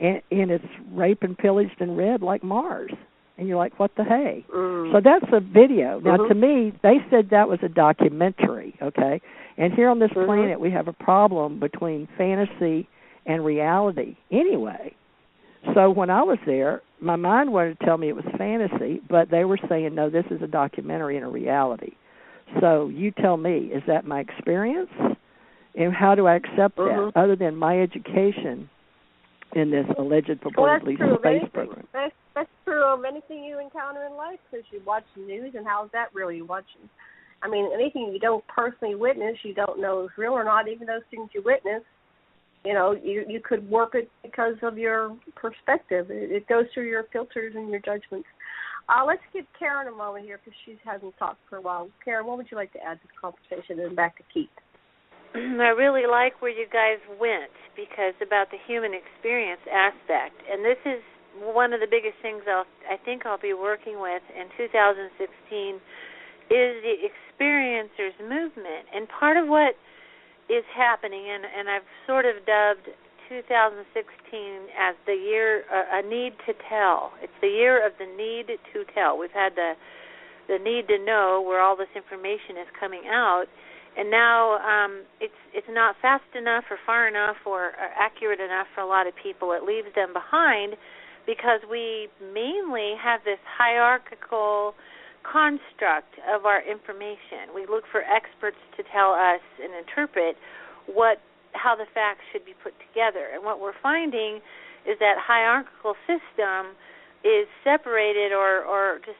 and it's raped and pillaged and red like Mars. And you're like, what the hey? So that's a video. Now, to me, they said that was a documentary, okay? And here on this planet, we have a problem between fantasy and reality anyway. So when I was there, my mind wanted to tell me it was fantasy, but they were saying, no, this is a documentary and a reality. So you tell me, is that my experience? And how do I accept that, other than my education in this alleged purportedly space program? That's true of anything you encounter in life, because you watch the news, and how's that really watching? I mean, anything you don't personally witness, you don't know is real or not. Even those things you witness, you know, you could work it because of your perspective. It goes through your filters and your judgments. Let's give Karen a moment here because she hasn't talked for a while. Karen, what would you like to add to the conversation? And back to Keith. I really like where you guys went because about the human experience aspect. And this is one of the biggest things I think I'll be working with in 2016 is the experiencers movement. And part of what is happening, and I've sort of dubbed 2016 as the year, a need to tell. It's the year of the need to tell. We've had the need to know where all this information is coming out, and now it's not fast enough or far enough or accurate enough for a lot of people. It leaves them behind because we mainly have this hierarchical construct of our information. We look for experts to tell us and interpret how the facts should be put together. And what we're finding is that hierarchical system is separated or just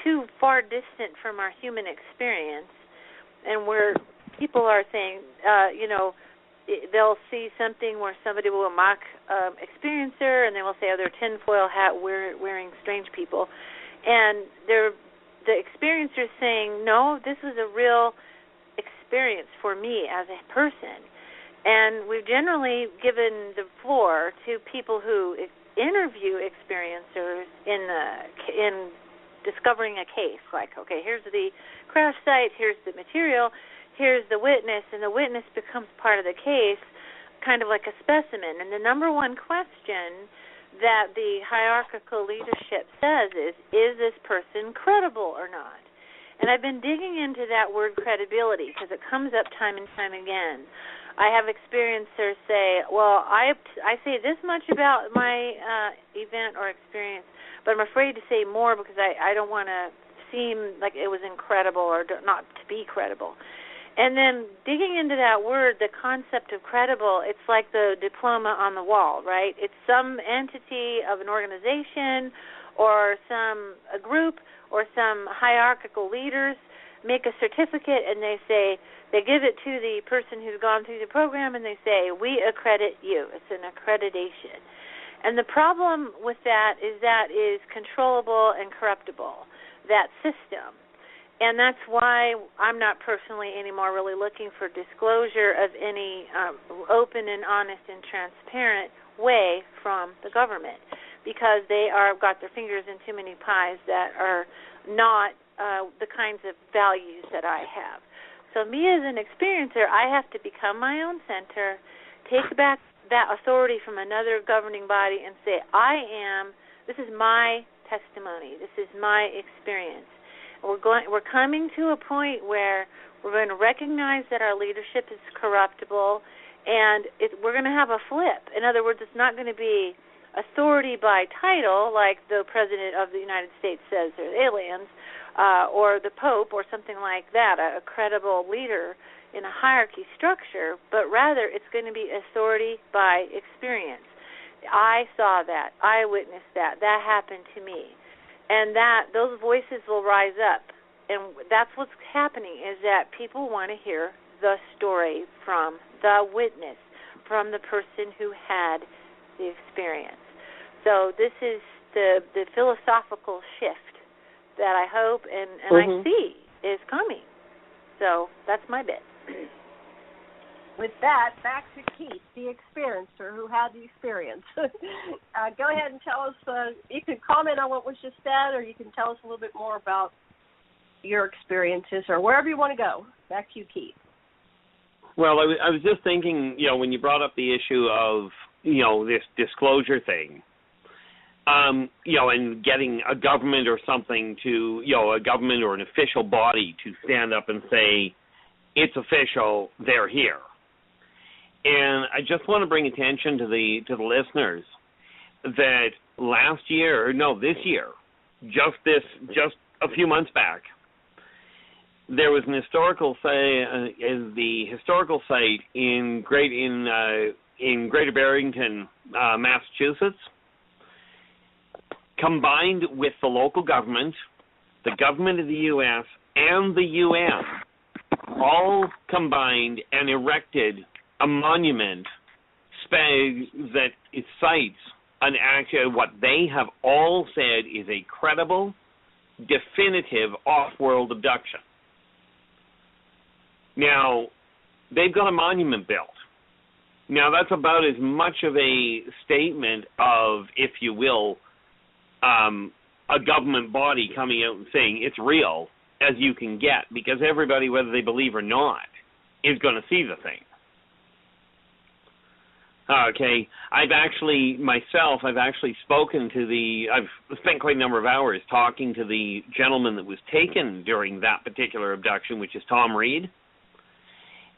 too far distant from our human experience. And where people are saying, they'll see something where somebody will mock experiencer, and they will say, oh, they're tinfoil hat wearing strange people. And the experiencer is saying, no, this was a real experience for me as a person. And we've generally given the floor to people who interview experiencers in discovering a case. Like, okay, here's the crash site, here's the material, here's the witness, and the witness becomes part of the case, kind of like a specimen. And the number one question that the hierarchical leadership says is this person credible or not? And I've been digging into that word credibility because it comes up time and time again. I have experiencers say, well, I say this much about my event or experience, but I'm afraid to say more because I don't want to seem like it was incredible or not to be credible. And then digging into that word, the concept of credible, it's like the diploma on the wall, right? It's some entity of an organization or a group or some hierarchical leaders make a certificate and they give it to the person who's gone through the program and they say, we accredit you. It's an accreditation. And the problem with that is controllable and corruptible, that system. And that's why I'm not personally anymore really looking for disclosure of any open and honest and transparent way from the government because they got their fingers in too many pies that are not the kinds of values that I have. So me as an experiencer, I have to become my own center, take back that authority from another governing body and say, this is my testimony, this is my experience. We're coming to a point where we're going to recognize that our leadership is corruptible, and we're going to have a flip. In other words, it's not going to be authority by title, like the President of the United States says they're aliens, or the Pope or something like that, a credible leader in a hierarchy structure, but rather it's going to be authority by experience. I saw that. I witnessed that. That happened to me. And those voices will rise up. And that's what's happening is that people want to hear the story from the witness, from the person who had the experience. So this is the philosophical shift that I hope and I see is coming. So that's my bit. With that, back to Keith, the experiencer who had the experience. Go ahead and tell us, you can comment on what was just said, or you can tell us a little bit more about your experiences, or wherever you want to go. Back to you, Keith. Well, I was just thinking, when you brought up the issue of, this disclosure thing, and getting a government or something to, a government or an official body to stand up and say, it's official, they're here. And I just want to bring attention to the listeners that this year, just a few months back, there was an historical site in Greater Barrington, Massachusetts, combined with the local government, the government of the U.S., and the UN all combined and erected a monument that it cites what they have all said is a credible, definitive off-world abduction. Now, they've got a monument built. Now, that's about as much of a statement of, if you will, a government body coming out and saying it's real as you can get, because everybody, whether they believe or not, is going to see the thing. Okay, I've actually spoken to I've spent quite a number of hours talking to the gentleman that was taken during that particular abduction, which is Tom Reed.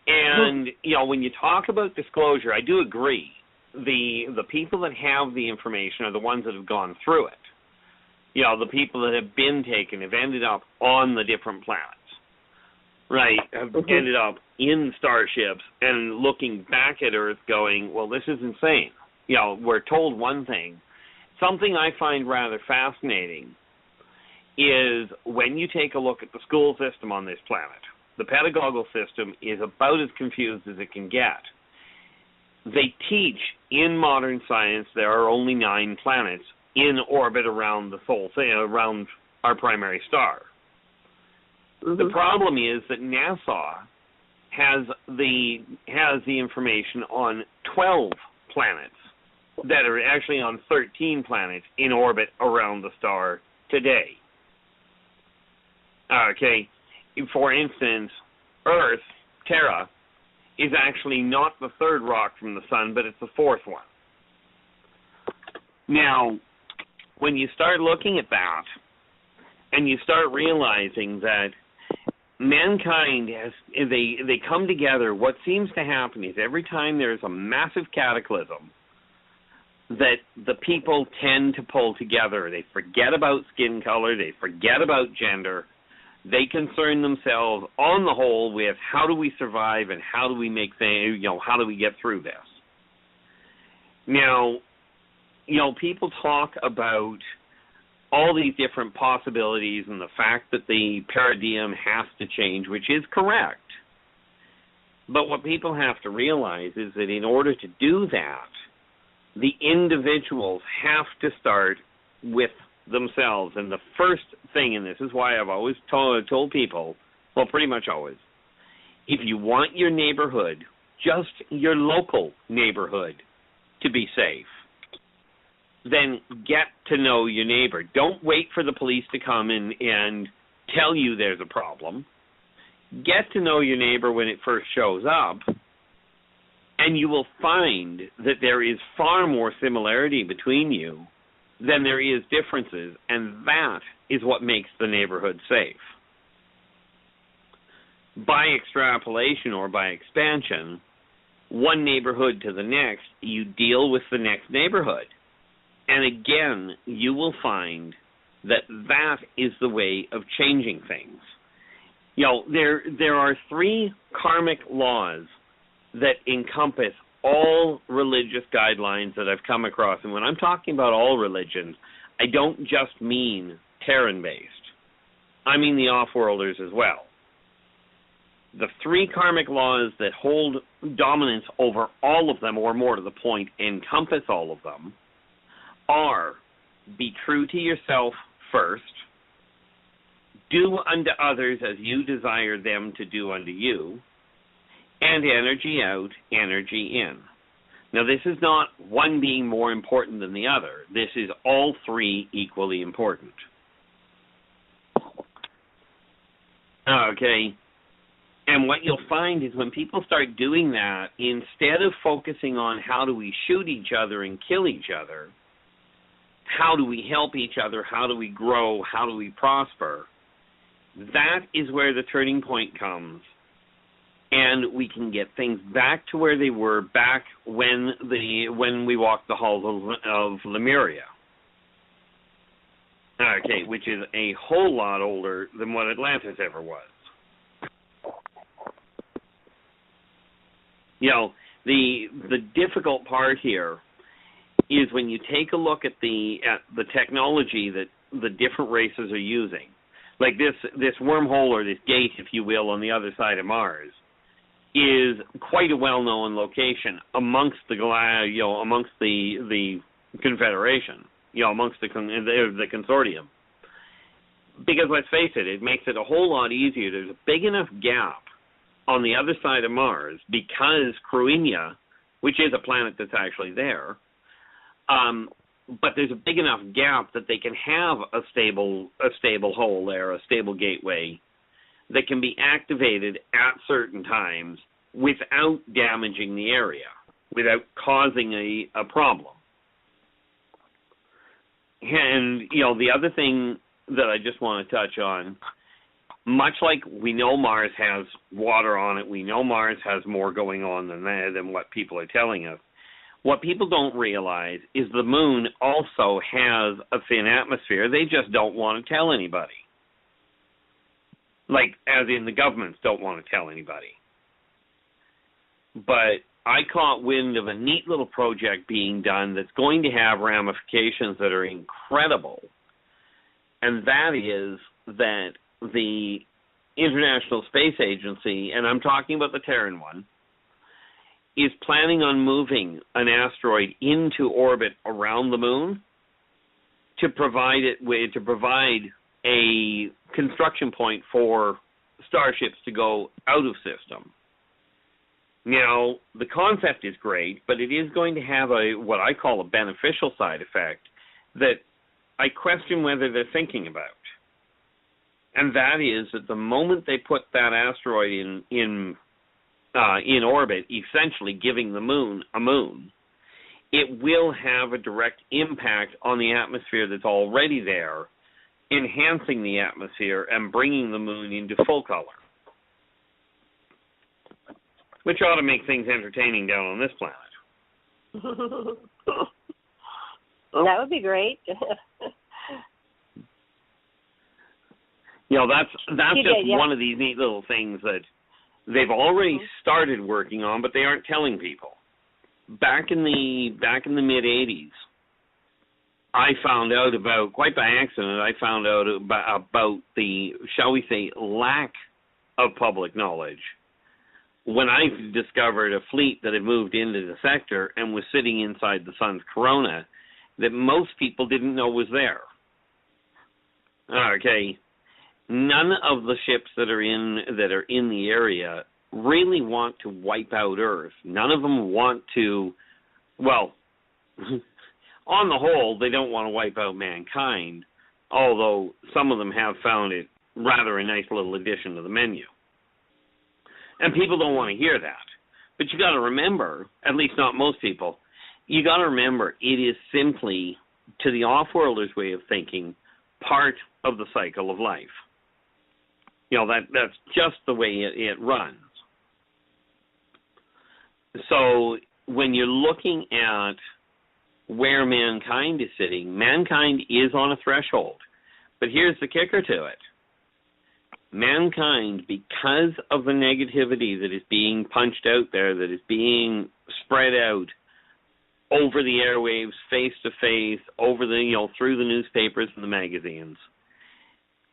And, when you talk about disclosure, I do agree. The people that have the information are the ones that have gone through it. The people that have been taken have ended up on the different planets. Right, have ended up in starships and looking back at Earth going, well, this is insane. We're told one thing. Something I find rather fascinating is when you take a look at the school system on this planet, the pedagogical system is about as confused as it can get. They teach in modern science there are only 9 planets in orbit around the around our primary star. The problem is that NASA has the information on 12 planets that are actually on 13 planets in orbit around the star today. Okay, for instance, Earth, Terra, is actually not the 3rd rock from the sun, but it's the 4th one. Now, when you start looking at that, and you start realizing that mankind they come together, what seems to happen is every time there's a massive cataclysm, that the people tend to pull together. They forget about skin color, they forget about gender. They concern themselves on the whole with how do we survive and how do we make things, how do we get through this. Now, people talk about all these different possibilities and the fact that the paradigm has to change, which is correct. But what people have to realize is that in order to do that, the individuals have to start with themselves. And the first thing, and this is why I've always told people, well, pretty much always, if you want your neighborhood, just your local neighborhood, to be safe, then get to know your neighbor. Don't wait for the police to come in and tell you there's a problem. Get to know your neighbor when it first shows up, and you will find that there is far more similarity between you than there is differences, and that is what makes the neighborhood safe. By extrapolation or by expansion, one neighborhood to the next, you deal with the next neighborhood. And again, you will find that that is the way of changing things. There are 3 karmic laws that encompass all religious guidelines that I've come across. And when I'm talking about all religions, I don't just mean Terran-based. I mean the off-worlders as well. The 3 karmic laws that hold dominance over all of them, or more to the point, encompass all of them, are: be true to yourself first, do unto others as you desire them to do unto you, and energy out, energy in. Now, this is not one being more important than the other. This is all 3 equally important. Okay. And what you'll find is when people start doing that, instead of focusing on how do we shoot each other and kill each other, how do we help each other, how do we grow, how do we prosper, that is where the turning point comes. And we can get things back to where they were back when we walked the halls of Lemuria. Okay, which is a whole lot older than what Atlantis ever was. The difficult part here is when you take a look at the technology that the different races are using. like this wormhole or this gate, if you will, on the other side of Mars, is quite a well-known location amongst the Confederation, amongst the consortium. Because let's face it, it makes it a whole lot easier. There's a big enough gap on the other side of Mars because Cruinia, which is a planet that's actually there, but there's a big enough gap that they can have a stable hole there, a stable gateway that can be activated at certain times without damaging the area, without causing a problem. And, the other thing that I just want to touch on, much like we know Mars has water on it, we know Mars has more going on than what people are telling us. What people don't realize is the moon also has a thin atmosphere. They just don't want to tell anybody. Like, as in the governments don't want to tell anybody. But I caught wind of a neat little project being done that's going to have ramifications that are incredible. And that is that the International Space Agency, and I'm talking about the Terran one, is planning on moving an asteroid into orbit around the moon to provide a construction point for starships to go out of system. Now, the concept is great, but it is going to have what I call a beneficial side effect that I question whether they're thinking about. And that is that the moment they put that asteroid in orbit, essentially giving the moon a moon, it will have a direct impact on the atmosphere that's already there, enhancing the atmosphere and bringing the moon into full color. Which ought to make things entertaining down on this planet. That would be great. That's just one of these neat little things that they've already started working on, but they aren't telling people. Back in the mid-'80s, I found out about, quite by accident, about the, shall we say, lack of public knowledge when I discovered a fleet that had moved into the sector and was sitting inside the sun's corona that most people didn't know was there. Okay, none of the ships that are in the area really want to wipe out Earth. None of them want to, well, on the whole, they don't want to wipe out mankind, although some of them have found it rather a nice little addition to the menu. And people don't want to hear that. But you got to remember, at least not most people, you got to remember it is simply, to the off-worlders' way of thinking, part of the cycle of life. That's just the way it runs. So when you're looking at where mankind is sitting, mankind is on a threshold. But here's the kicker to it. Mankind, because of the negativity that is being punched out there, that is being spread out over the airwaves, face to face, over the through the newspapers and the magazines,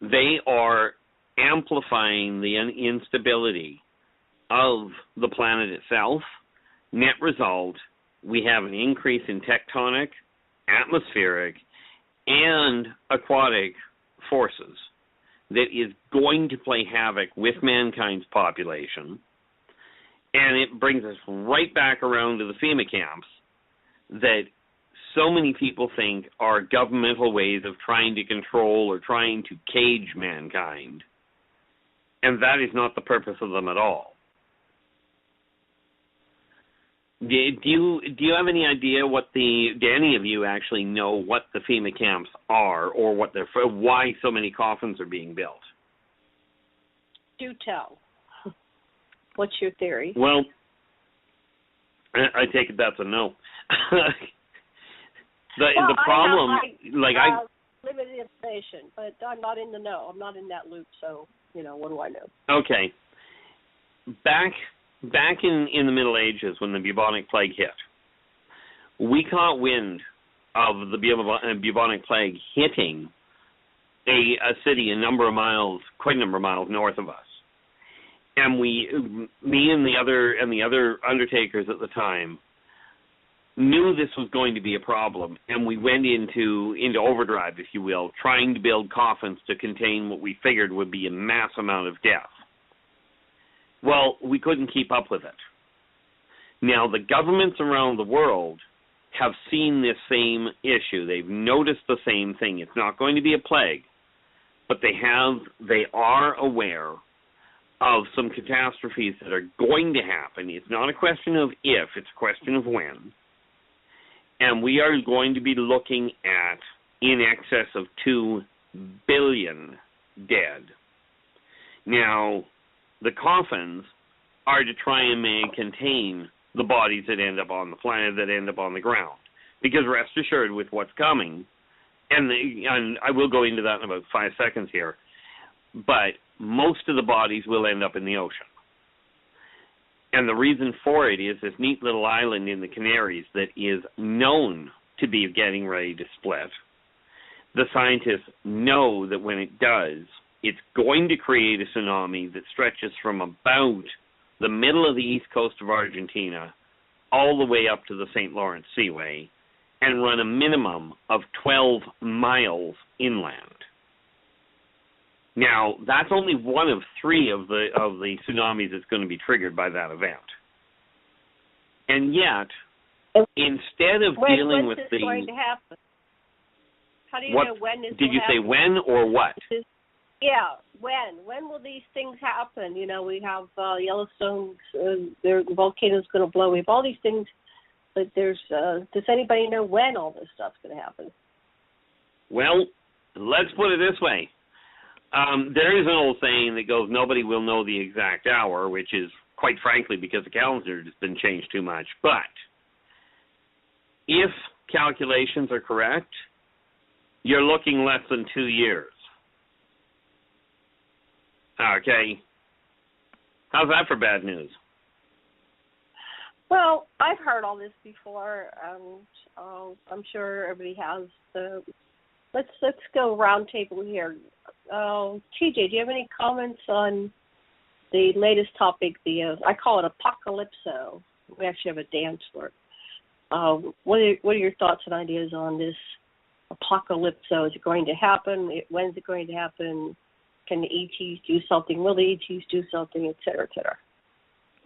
they are amplifying the instability of the planet itself. Net result, we have an increase in tectonic, atmospheric, and aquatic forces that is going to play havoc with mankind's population, and it brings us right back around to the FEMA camps that so many people think are governmental ways of trying to control or trying to cage mankind, and that is not the purpose of them at all. Do you have any idea do any of you actually know what the FEMA camps are, or why so many coffins are being built? Do tell. What's your theory? Well, I take it that's a no. The problem, limited information, but I'm not in the know. I'm not in that loop, so what do I know? Okay. Back in the Middle Ages, when the bubonic plague hit, we caught wind of the bubonic plague hitting a city quite a number of miles north of us. And me and the other undertakers at the time knew this was going to be a problem, and we went into overdrive, if you will, trying to build coffins to contain what we figured would be a mass amount of death. Well, we couldn't keep up with it. Now, the governments around the world have seen this same issue. They've noticed the same thing. It's not going to be a plague, but they are aware of some catastrophes that are going to happen. It's not a question of if, it's a question of when. And we are going to be looking at in excess of 2 billion dead. Now, the coffins are to try and contain the bodies that end up on the planet, that end up on the ground. Because rest assured, with what's coming, and I will go into that in about 5 seconds here, but most of the bodies will end up in the ocean. And the reason for it is this neat little island in the Canaries that is known to be getting ready to split. The scientists know that when it does, it's going to create a tsunami that stretches from about the middle of the east coast of Argentina all the way up to the St. Lawrence Seaway and run a minimum of 12 miles inland. Now, that's only one of 3 of the tsunamis that's going to be triggered by that event. And yet, instead of dealing with the... When is this going to happen? How do you know when this will happen? Did you say when or what? Yeah, when? When will these things happen? You know, we have Yellowstone, the volcano's going to blow. We have all these things, but does anybody know when all this stuff's going to happen? Well, let's put it this way. There is an old saying that goes, nobody will know the exact hour, which is, quite frankly, because the calendar has been changed too much. But if calculations are correct, you're looking less than 2 years. Okay. How's that for bad news? Well, I've heard all this before, and I'm sure everybody has. Let's go round table here. TJ, do you have any comments on the latest topic? I call it apocalypso. We actually have a dance for it. What are your thoughts and ideas on this apocalypso? Is it going to happen? When's it going to happen? Can the ETs do something? Will the ETs do something, et cetera, et cetera?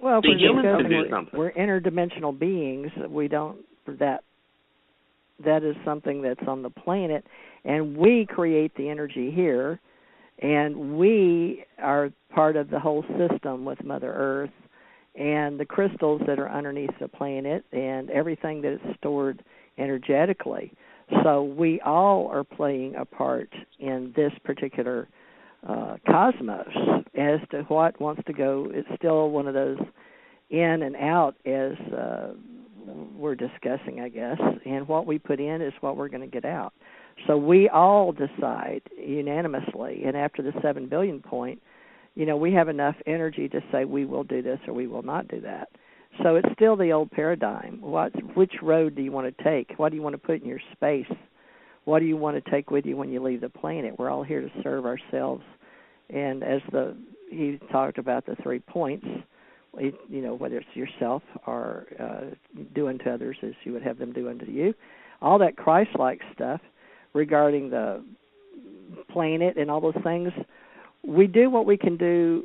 Well, we're interdimensional beings. We don't that is something that's on the planet, and we create the energy here, and we are part of the whole system with Mother Earth and the crystals that are underneath the planet and everything that is stored energetically. So we all are playing a part in this particular cosmos. As to what wants to go, it's still one of those in and out as we're discussing, I guess, and what we put in is what we're going to get out. So we all decide unanimously, and after the 7 billion point, we have enough energy to say we will do this or we will not do that. So it's still the old paradigm. Which road do you want to take? What do you want to put in your space? What do you want to take with you when you leave the planet? We're all here to serve ourselves. And as he talked about the 3 points, whether it's yourself or do unto others as you would have them do unto you, all that Christ-like stuff regarding the planet and all those things, we do what we can do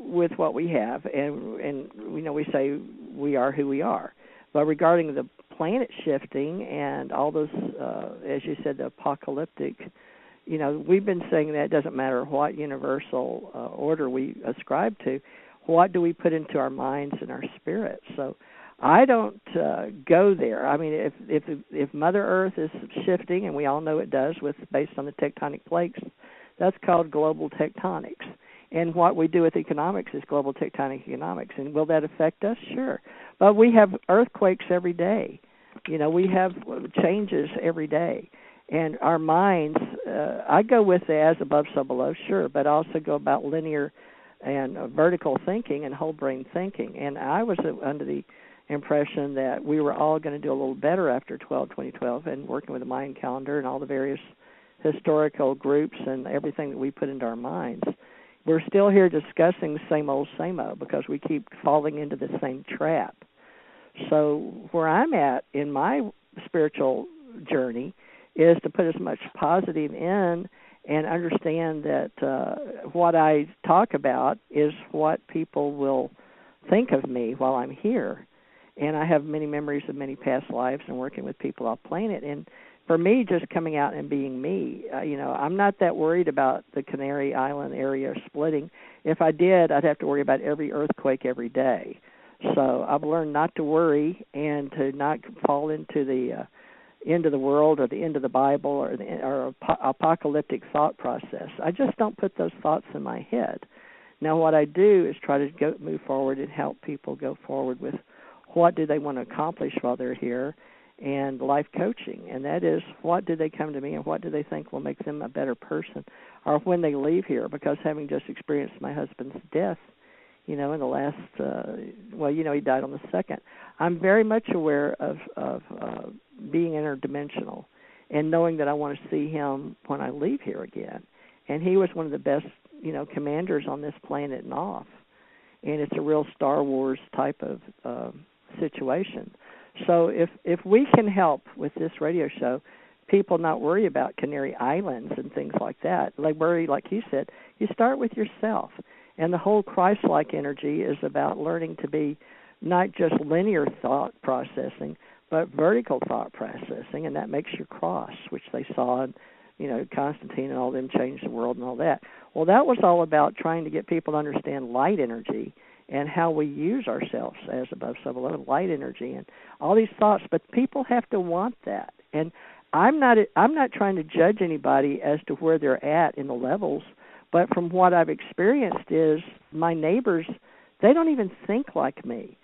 with what we have, and we say we are who we are. But regarding the planet shifting and all those, as you said, the apocalyptic, we've been saying that it doesn't matter what universal order we ascribe to. What do we put into our minds and our spirits? So I don't go there. I mean, if Mother Earth is shifting, and we all know it does, based on the tectonic plates, that's called global tectonics. And what we do with economics is global tectonic economics. And will that affect us? Sure. But we have earthquakes every day. We have changes every day. And our minds, I go with the as above, so below, sure, but I also go about linear and vertical thinking and whole brain thinking. And I was under the impression that we were all going to do a little better after 2012 and working with the Mayan calendar and all the various historical groups and everything that we put into our minds. We're still here discussing same old because we keep falling into the same trap. So where I'm at in my spiritual journey is to put as much positive in and understand that what I talk about is what people will think of me while I'm here. And I have many memories of many past lives and working with people off planet. And for me, just coming out and being me, I'm not that worried about the Canary Island area splitting. If I did, I'd have to worry about every earthquake every day. So I've learned not to worry and to not fall into the end of the world or the end of the Bible or apocalyptic thought process. I just don't put those thoughts in my head. Now what I do is try to move forward and help people go forward with what do they want to accomplish while they're here, and life coaching. And that is, what do they come to me and what do they think will make them a better person, or when they leave here, because having just experienced my husband's death, in the last, he died on the 2nd. I'm very much aware of being interdimensional and knowing that I want to see him when I leave here again. And he was one of the best, commanders on this planet and off. And it's a real Star Wars type of situation. So if we can help with this radio show, people not worry about Canary Islands and things like that. They worry, like you said, you start with yourself. And the whole Christ-like energy is about learning to be not just linear thought processing, but vertical thought processing, and that makes you cross, which they saw, Constantine and all them changed the world and all that. Well, that was all about trying to get people to understand light energy and how we use ourselves as above, so below, light energy and all these thoughts. But people have to want that, and I'm not trying to judge anybody as to where they're at in the levels. But from what I've experienced is my neighbors, they don't even think like me,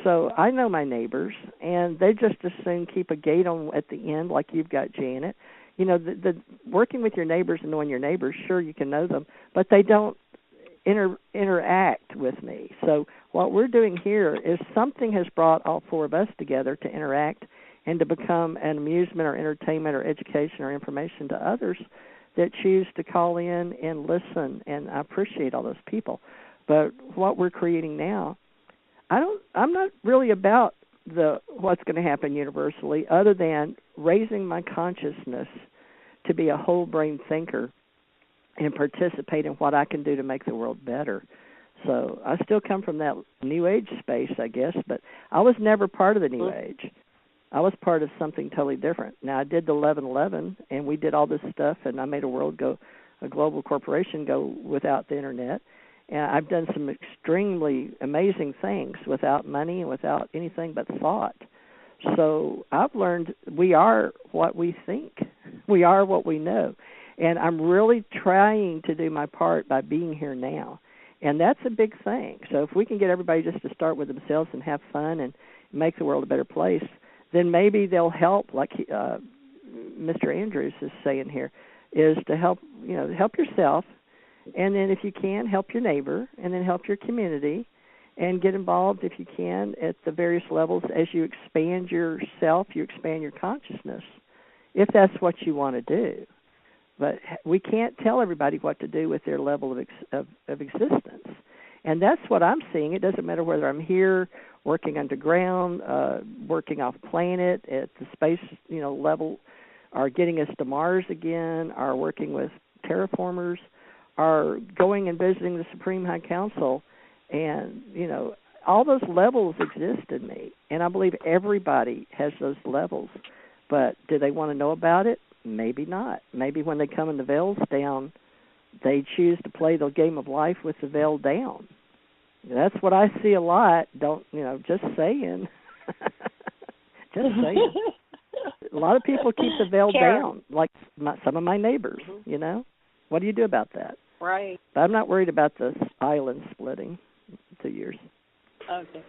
So I know my neighbors, and they just as soon keep a gate on at the end like you've got, Janet. The working with your neighbors and knowing your neighbors, sure, you can know them, but they don't interact with me. So what we're doing here is something has brought all four of us together to interact and to become an amusement or entertainment or education or information to others that choose to call in and listen, and I appreciate all those people. But what we're creating now, I'm not really about what's going to happen universally, other than raising my consciousness to be a whole brain thinker and participate in what I can do to make the world better. So I still come from that New Age space, I guess, but I was never part of the New Age. I was part of something totally different. Now, I did the 11/11, and we did all this stuff, and I made a global corporation go without the Internet. And I've done some extremely amazing things without money and without anything but thought. So I've learned we are what we think. We are what we know. And I'm really trying to do my part by being here now. And that's a big thing. So if we can get everybody just to start with themselves and have fun and make the world a better place, then maybe they'll help, like Mr. Andrews is saying here, is to help yourself, and then if you can, help your neighbor, and then help your community, and get involved if you can at the various levels. As you expand yourself, you expand your consciousness, if that's what you want to do. But we can't tell everybody what to do with their level of existence. And that's what I'm seeing. It doesn't matter whether I'm here, working underground, working off planet at the space, level, or getting us to Mars again, or working with terraformers, or going and visiting the Supreme High Council. And, all those levels exist in me. And I believe everybody has those levels. But do they want to know about it? Maybe not. Maybe when they come and the veil's down, they choose to play the game of life with the veil down. That's what I see a lot. Just saying. Just saying. A lot of people keep the veil down, like some of my neighbors, What do you do about that? Right. But I'm not worried about the island splitting in 2 years. Okay.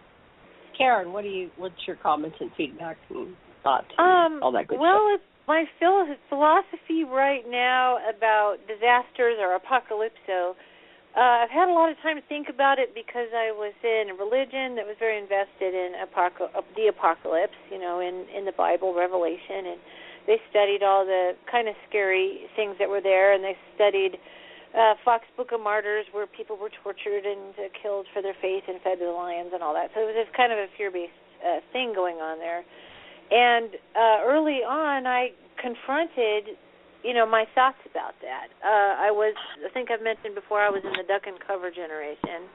Karen, what's your comments and feedback and thoughts and all that good stuff? My philosophy right now about disasters or apocalypso, I've had a lot of time to think about it because I was in a religion that was very invested in the apocalypse, in the Bible, Revelation, and They studied all the kind of scary things that were there, and they studied Fox Book of Martyrs, where people were tortured and killed for their faith and fed to the lions and all that. So it was just kind of a fear-based thing going on there. And early on, I confronted, my thoughts about that. I think I've mentioned before, I was in the duck and cover generation,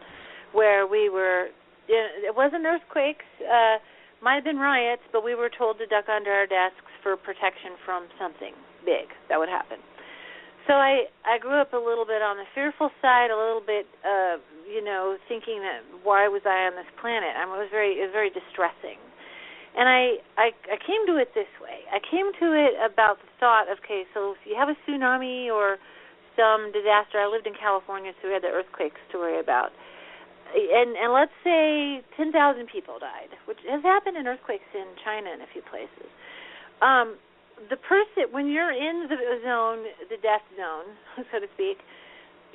where we were, it wasn't earthquakes, might have been riots, but we were told to duck under our desks for protection from something big that would happen. So I grew up a little bit on the fearful side, a little bit, thinking that why was I on this planet? It was very distressing. And I came to it this way. I came to it about the thought of, okay, so if you have a tsunami or some disaster, I lived in California, so we had the earthquakes to worry about. And let's say 10,000 people died, which has happened in earthquakes in China and a few places. The person, when you're in the zone, the death zone, so to speak,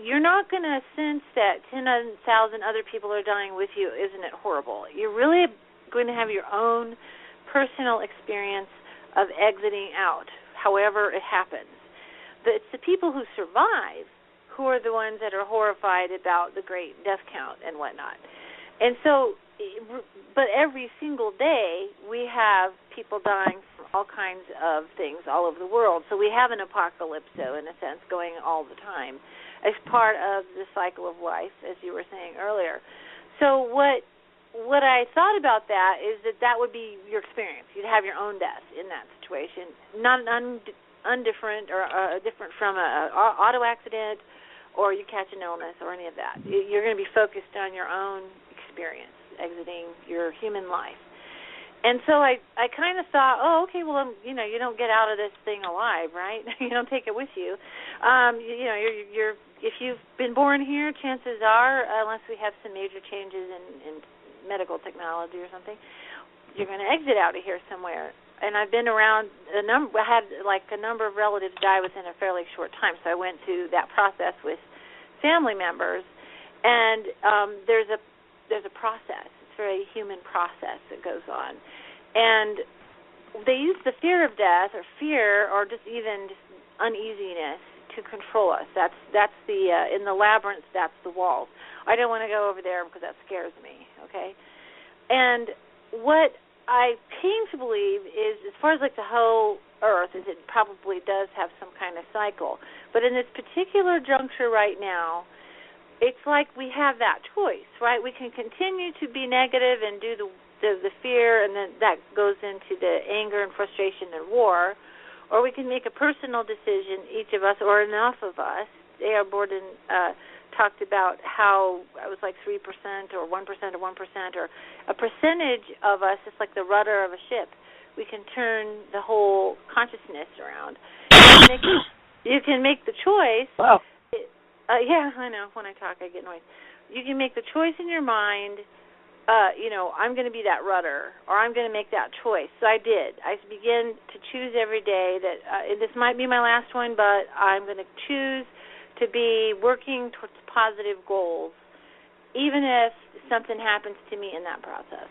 you're not going to sense that 10,000 other people are dying with you. Isn't it horrible? You're really going to have your own personal experience of exiting out, however it happens. It's the people who survive who are the ones that are horrified about the great death count and whatnot. And so, but every single day we have people dying from all kinds of things all over the world. So we have an apocalypse, in a sense, going all the time as part of the cycle of life, as you were saying earlier. So what I thought about that is that would be your experience. You'd have your own death in that situation, not undifferent or different from an auto accident, or you catch an illness or any of that. You're going to be focused on your own experience, exiting your human life. And so I kind of thought, okay, well, you don't get out of this thing alive, right? You don't take it with you. You're if you've been born here, chances are, unless we have some major changes in medical technology or something, you're going to exit out of here somewhere. And I've been around I had like a number of relatives die within a fairly short time, so I went through that process with family members. And there's a process. It's a very human process that goes on. And they use the fear of death or fear or just uneasiness to control us. That's the in the labyrinth, that's the walls. I don't want to go over there because that scares me, okay? And what I came to believe is, as far as like the whole Earth, is it probably does have some kind of cycle. But in this particular juncture right now, it's like we have that choice, right? We can continue to be negative and do the fear, and then that goes into the anger and frustration and war, or we can make a personal decision, each of us, or enough of us. A.R. Borden talked about how it was like 3% or 1% or 1%, or a percentage of us, it's like the rudder of a ship. We can turn the whole consciousness around. You can make the choice. Wow. Yeah, I know. When I talk, I get noise. You can make the choice in your mind, I'm going to be that rudder, or I'm going to make that choice. So I did. I began to choose every day that this might be my last one, but I'm going to choose to be working towards positive goals, even if something happens to me in that process.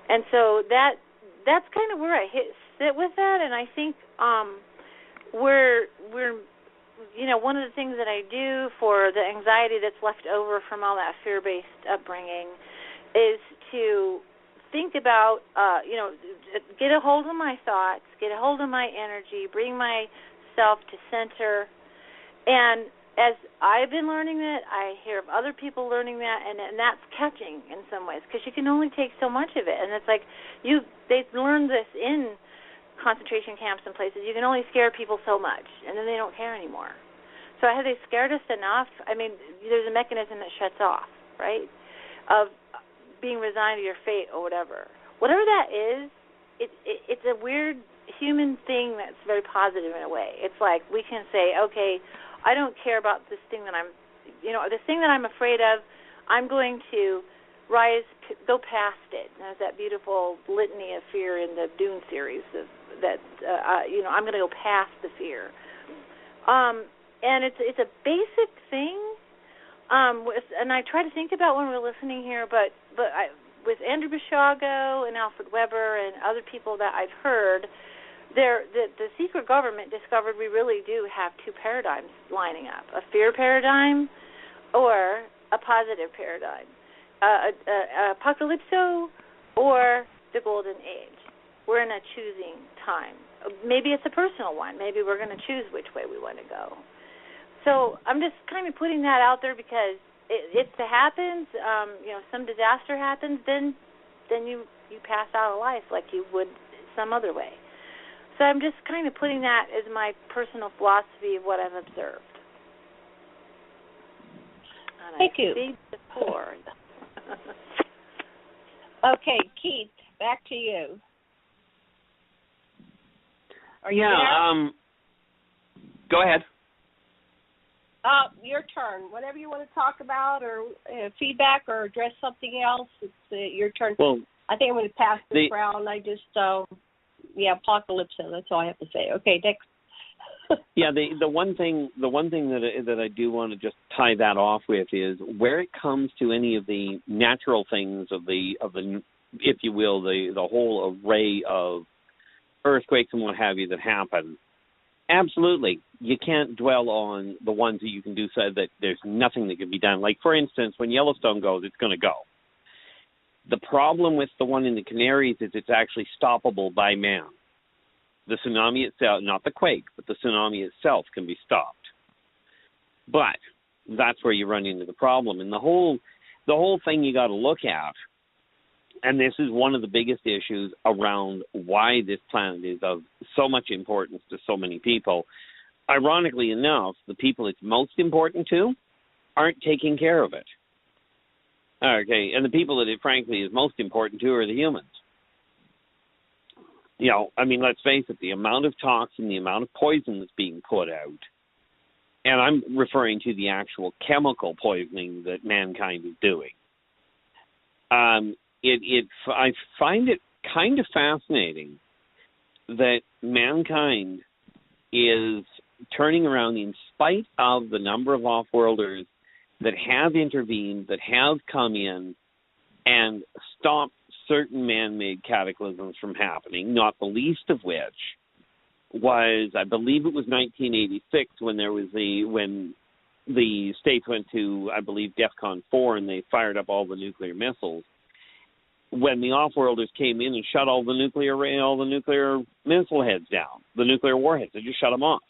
And so that's kind of where I sit with that. And I think we're one of the things that I do for the anxiety that's left over from all that fear-based upbringing is to think about, get a hold of my thoughts, get a hold of my energy, bring myself to center. And as I've been learning that, I hear of other people learning that, and that's catching in some ways, because you can only take so much of it. And it's like they learn this in concentration camps and places. You can only scare people so much, and then they don't care anymore. So have they scared us enough? I mean, there's a mechanism that shuts off, right, of being resigned to your fate or whatever. Whatever that is, it's a weird human thing that's very positive in a way. It's like we can say, okay, I don't care about this thing that this thing that I'm afraid of, I'm going to go past it. And there's that beautiful litany of fear in the Dune series I'm going to go past the fear. And it's a basic thing. And I try to think about when we're listening here, but with Andrew Bishago and Alfred Weber and other people that I've heard, the secret government discovered we really do have two paradigms lining up, a fear paradigm or a positive paradigm, apocalypso or the golden age. We're in a choosing time. Maybe it's a personal one. Maybe we're going to choose which way we want to go. So I'm just kind of putting that out there because if it happens, some disaster happens, then you pass out of life like you would some other way. So I'm just kind of putting that as my personal philosophy of what I've observed. And Thank you. Okay, Keith, back to you. Are you there? Go ahead. Your turn. Whatever you want to talk about or feedback or address something else, it's your turn. Well, I think I'm going to pass this round. I just, apocalypse. That's all I have to say. Okay, next. Yeah, the one thing that I do want to just tie that off with is where it comes to any of the natural things of the if you will, the whole array of earthquakes and what have you that happen. Absolutely, you can't dwell on the ones that you can do so that there's nothing that can be done. Like, for instance, when Yellowstone goes, it's going to go. The problem with the one in the Canaries is it's actually stoppable by man. The tsunami itself, not the quake, but the tsunami itself can be stopped. But that's where you run into the problem. And the whole thing you got to look at, and this is one of the biggest issues around why this planet is of so much importance to so many people. Ironically enough, the people it's most important to aren't taking care of it. Okay, and the people that it frankly is most important to are the humans. Let's face it, the amount of toxin, the amount of poison that's being put out, and I'm referring to the actual chemical poisoning that mankind is doing. I find it kind of fascinating that mankind is turning around in spite of the number of off-worlders that have intervened, that have come in and stopped certain man-made cataclysms from happening, not the least of which was, I believe it was 1986 when the states went to, I believe, DEFCON 4 and they fired up all the nuclear missiles. When the off-worlders came in and shut all the nuclear missile heads down, the nuclear warheads, they just shut them off.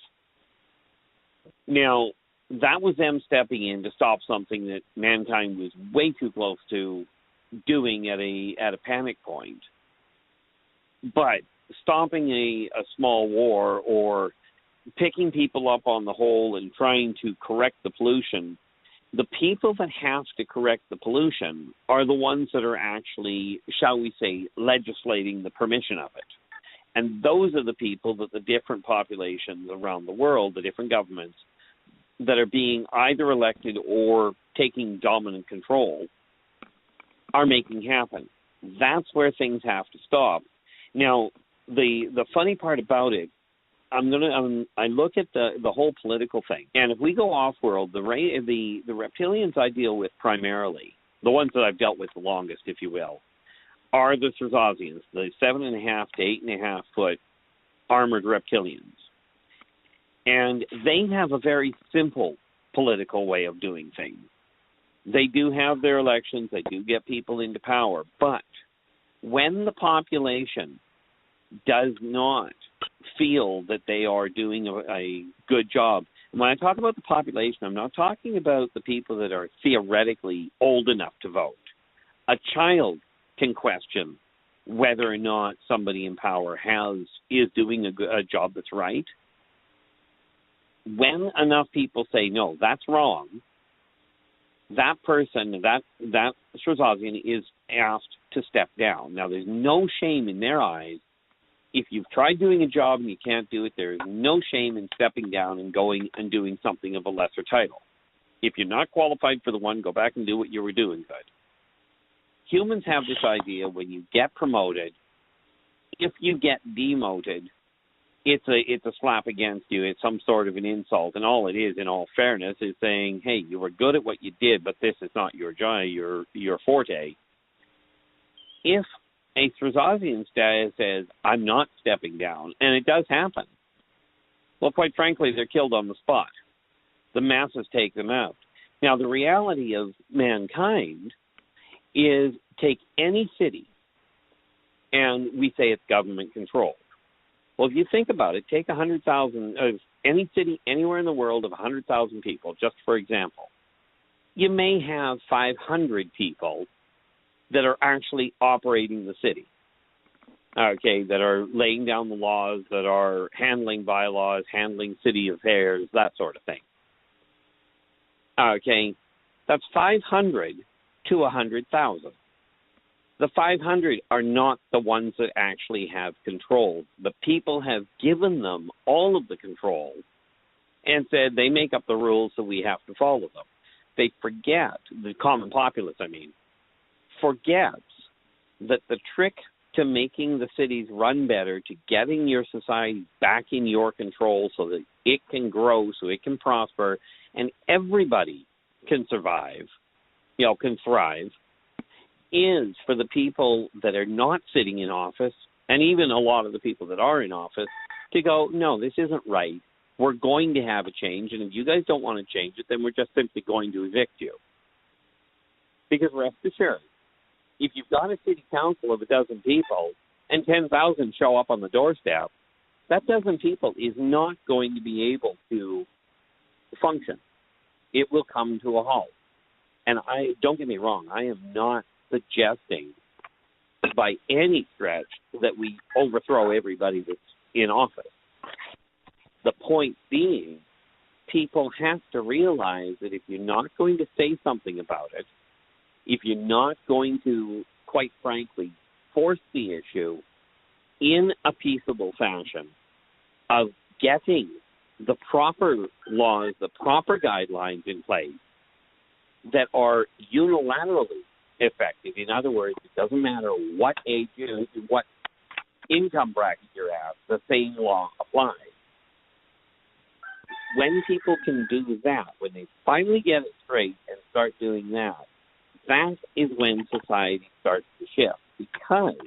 Now, that was them stepping in to stop something that mankind was way too close to doing at a panic point. But stopping a small war or picking people up on the whole and trying to correct the pollution, the people that have to correct the pollution are the ones that are actually, shall we say, legislating the permission of it. And those are the people that the different populations around the world, the different governments, that are being either elected or taking dominant control are making happen. That's where things have to stop. Now, the funny part about it, I look at the whole political thing, and if we go off-world, the reptilians I deal with primarily, the ones that I've dealt with the longest, if you will, are the Theresians, the 7.5 to 8.5 foot armored reptilians. And they have a very simple political way of doing things. They do have their elections, they do get people into power, but when the population does not feel that they are doing a good job, and when I talk about the population, I'm not talking about the people that are theoretically old enough to vote. A child can question whether or not somebody in power is doing a job that's right. When enough people say, no, that's wrong, that person, that Strazazian is asked to step down. Now, there's no shame in their eyes. If you've tried doing a job and you can't do it, there is no shame in stepping down and going and doing something of a lesser title. If you're not qualified for the one, go back and do what you were doing good. Humans have this idea when you get promoted, if you get demoted, it's a slap against you. It's some sort of an insult, and all it is, in all fairness, is saying, "Hey, you were good at what you did, but this is not your job, your forte." If a Thrasazian says, I'm not stepping down, and it does happen. Well, quite frankly, they're killed on the spot. The masses take them out. Now, the reality of mankind is take any city, and we say it's government controlled. Well, if you think about it, take 100,000, any city anywhere in the world of 100,000 people, just for example. You may have 500 people that are actually operating the city, okay, that are laying down the laws, that are handling bylaws, handling city affairs, that sort of thing. Okay, that's 500 to 100,000. The 500 are not the ones that actually have control. The people have given them all of the control and said they make up the rules, so we have to follow them. They forget, the common populace, forgets that the trick to making the cities run better, to getting your society back in your control so that it can grow, so it can prosper, and everybody can survive, can thrive, is for the people that are not sitting in office, and even a lot of the people that are in office, to go, no, this isn't right. We're going to have a change, and if you guys don't want to change it, then we're just simply going to evict you. Because rest assured, if you've got a city council of 12 people and 10,000 show up on the doorstep, that 12 people is not going to be able to function. It will come to a halt. And don't get me wrong, I am not suggesting by any stretch that we overthrow everybody that's in office. The point being, people have to realize that if you're not going to say something about it, if you're not going to, quite frankly, force the issue in a peaceable fashion of getting the proper laws, the proper guidelines in place that are unilaterally effective. In other words, it doesn't matter what age you are, what income bracket you're at, the same law applies. When people can do that, when they finally get it straight and start doing that, that is when society starts to shift. Because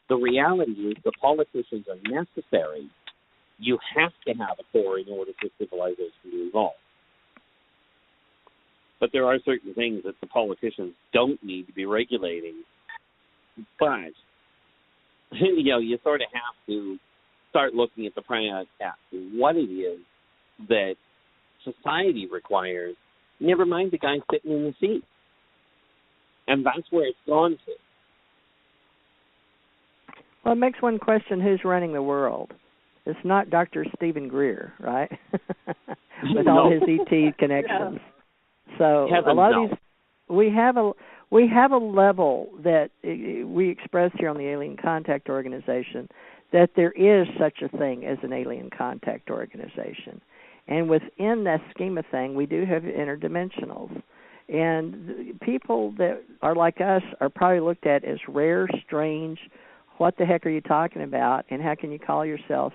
the reality is the politicians are necessary. You have to have a core in order for civilization to evolve. But there are certain things that the politicians don't need to be regulating. But, you sort of have to start looking at what it is that society requires, never mind the guy sitting in the seat. And that's where it's gone to. Well, it makes one question, who's running the world? It's not Dr. Stephen Greer, right? With all his ET connections. So a lot of these, we have a level that we express here on the Alien Contact Organization, that there is such a thing as an alien contact organization. And within that scheme of thing, we do have interdimensionals. And people that are like us are probably looked at as rare, strange, what the heck are you talking about, and how can you call yourselves,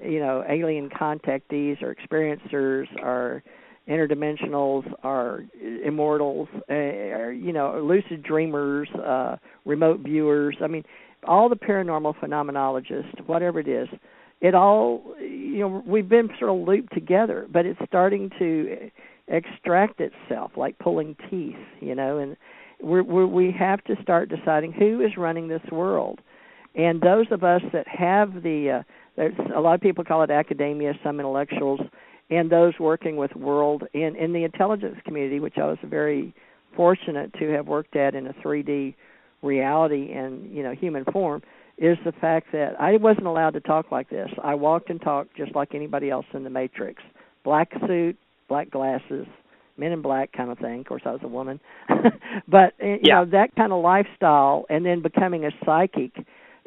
alien contactees or experiencers or interdimensionals or immortals, or lucid dreamers, remote viewers. I mean, all the paranormal phenomenologists, whatever it is, it all, we've been sort of looped together, but it's starting to extract itself like pulling teeth, and we have to start deciding who is running this world. And those of us that have there's a lot of people call it academia, some intellectuals, and those working with world in the intelligence community, which I was very fortunate to have worked at in a 3D reality and human form, is the fact that I wasn't allowed to talk like this. I walked and talked just like anybody else in the Matrix. Black suit, black glasses, men in black kind of thing. Of course, I was a woman. But, that kind of lifestyle, and then becoming a psychic.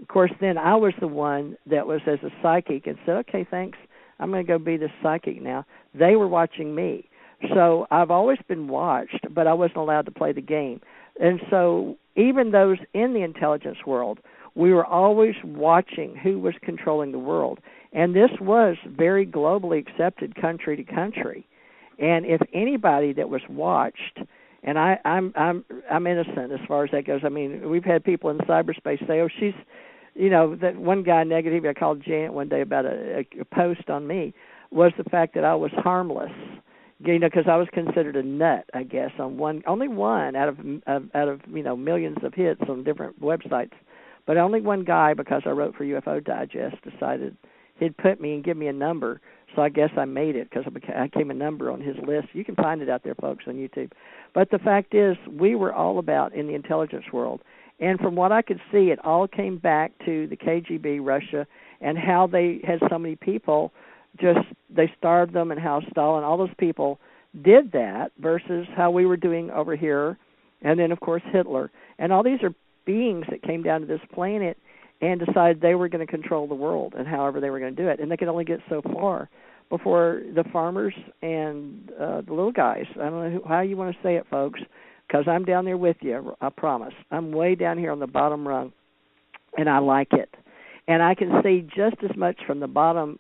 Of course, then I was the one that was as a psychic and said, okay, thanks, I'm going to go be the psychic now. They were watching me. So I've always been watched, but I wasn't allowed to play the game. And so even those in the intelligence world, we were always watching who was controlling the world. And this was very globally accepted country to country. And if anybody that was watched And I'm innocent as far as that goes. I mean, we've had people in cyberspace say, "Oh, she's," that one guy negative I called Janet one day about a post on me was the fact that I was harmless. Because I was considered a nut, I guess, on only one out of millions of hits on different websites, but only one guy, because I wrote for UFO Digest, decided he'd put me and give me a number. So I guess I made it because I became a number on his list. You can find it out there, folks, on YouTube. But the fact is, we were all about in the intelligence world. And from what I could see, it all came back to the KGB, Russia, and how they had so many people, they starved them, and how Stalin, all those people did that versus how we were doing over here. And then, of course, Hitler. And all these are beings that came down to this planet and decided they were going to control the world and however they were going to do it. And they could only get so far before the farmers and the little guys. I don't know how you want to say it, folks, because I'm down there with you, I promise. I'm way down here on the bottom rung, and I like it. And I can see just as much from the bottom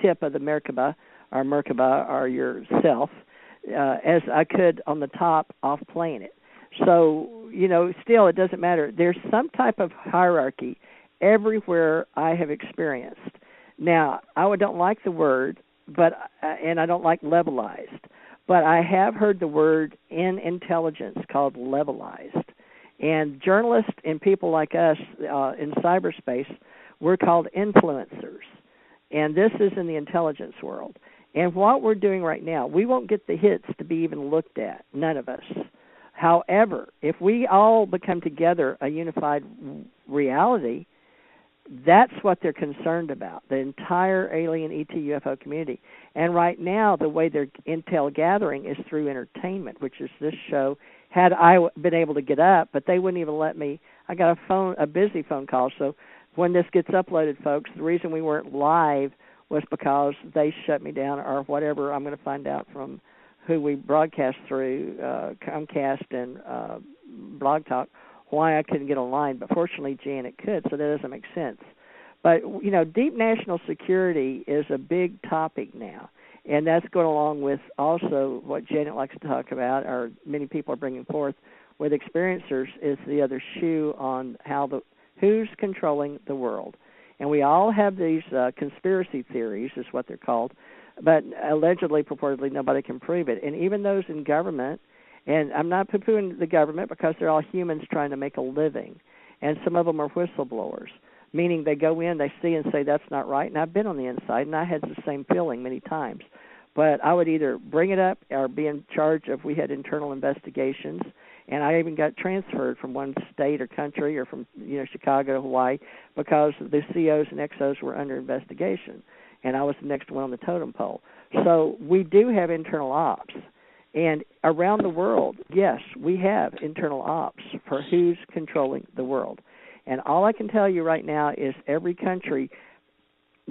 tip of the Merkaba or yourself as I could on the top off planet. So, still it doesn't matter. There's some type of hierarchy everywhere I have experienced. Now, I don't like the word, and I don't like levelized, but I have heard the word in intelligence called levelized. And journalists and people like us in cyberspace, we're called influencers. And this is in the intelligence world. And what we're doing right now, we won't get the hits to be even looked at, none of us. However, if we all become together a unified reality, that's what they're concerned about, the entire alien ET UFO community. And right now, the way they're intel gathering is through entertainment, which is this show. Had I been able to get up, but they wouldn't even let me. I got a busy phone call, so when this gets uploaded, folks, the reason we weren't live was because they shut me down or whatever. I'm going to find out from who we broadcast through, Comcast and Blog Talk, why I couldn't get online. But fortunately, Janet could, so that doesn't make sense. But, deep national security is a big topic now, and that's going along with also what Janet likes to talk about, or many people are bringing forth with experiencers, is the other shoe on who's controlling the world. And we all have these conspiracy theories, is what they're called, but allegedly, purportedly, nobody can prove it. And even those in government, and I'm not poo-pooing the government because they're all humans trying to make a living, and some of them are whistleblowers, meaning they go in, they see and say, that's not right. And I've been on the inside, and I had the same feeling many times. But I would either bring it up or be in charge of, we had internal investigations, and I even got transferred from one state or country or from Chicago to Hawaii because the COs and XOs were under investigation, and I was the next one on the totem pole. So we do have internal ops. And around the world, yes, we have internal ops for who's controlling the world. And all I can tell you right now is every country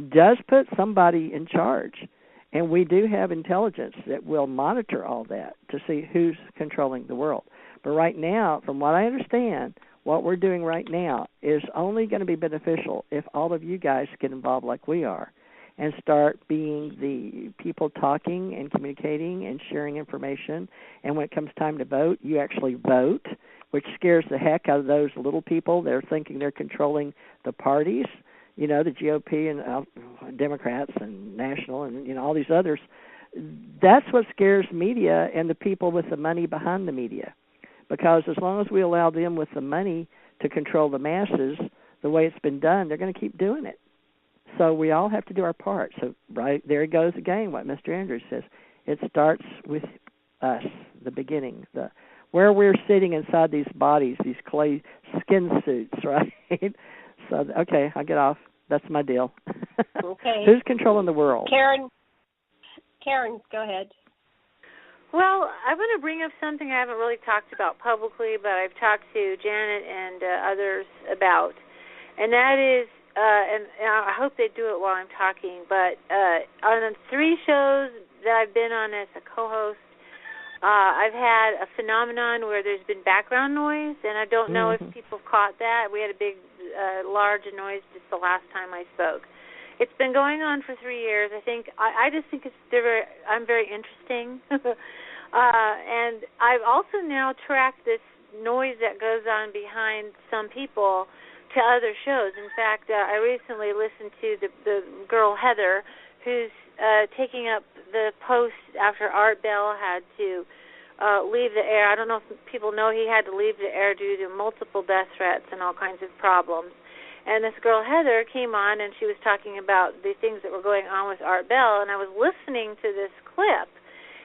does put somebody in charge. And we do have intelligence that will monitor all that to see who's controlling the world. But right now, from what I understand, what we're doing right now is only going to be beneficial if all of you guys get involved like we are and start being the people talking and communicating and sharing information. And when it comes time to vote, you actually vote, which scares the heck out of those little people. They're thinking they're controlling the parties, the GOP and Democrats and National and, all these others. That's what scares media and the people with the money behind the media. Because as long as we allow them with the money to control the masses the way it's been done, they're going to keep doing it. So we all have to do our part. So right there goes again what Mr. Andrews says. It starts with us, the beginning, where we're sitting inside these bodies, these clay skin suits, right? So, okay, I'll get off. That's my deal. Okay. Who's controlling the world? Karen, go ahead. Well, I'm going to bring up something I haven't really talked about publicly, but I've talked to Janet and others about, and that is, and I hope they do it while I'm talking, but on 3 shows that I've been on as a co-host, I've had a phenomenon where there's been background noise, and I don't know if people caught that. We had a big, large noise just the last time I spoke. It's been going on for 3 years. I just think I'm very interesting. And I've also now tracked this noise that goes on behind some people to other shows. In fact, I recently listened to the girl Heather, who's taking up the post after Art Bell had to leave the air. I don't know if people know he had to leave the air due to multiple death threats and all kinds of problems. And this girl Heather came on, and she was talking about the things that were going on with Art Bell, and I was listening to this clip,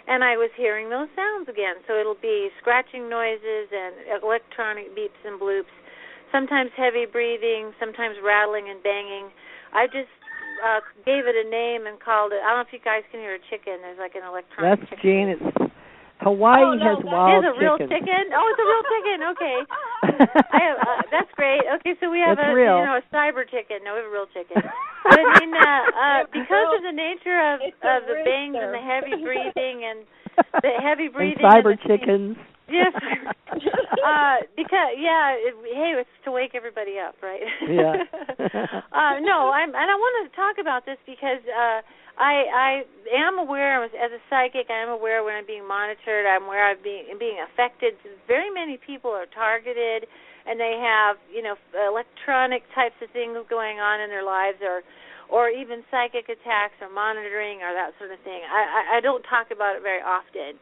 and I was hearing those sounds again. So it'll be scratching noises and electronic beeps and bloops, sometimes heavy breathing, sometimes rattling and banging. I just gave it a name and called it, I don't know if you guys can hear a chicken. There's like an electronic chicken. That's Gene. It's Hawaii has wild chickens. It is a real chicken? Oh, it's a real chicken. Okay. That's great. Okay, so we have a cyber chicken. No, we have a real chicken. But I mean, because of the nature of the bangs and the heavy breathing and cyber chickens. Yes. Because it's to wake everybody up, right? Yeah. No, I want to talk about this because I am aware, as a psychic, I am aware when I'm being monitored. I'm aware of being affected. Very many people are targeted, and they have, electronic types of things going on in their lives, or even psychic attacks or monitoring or that sort of thing. I don't talk about it very often.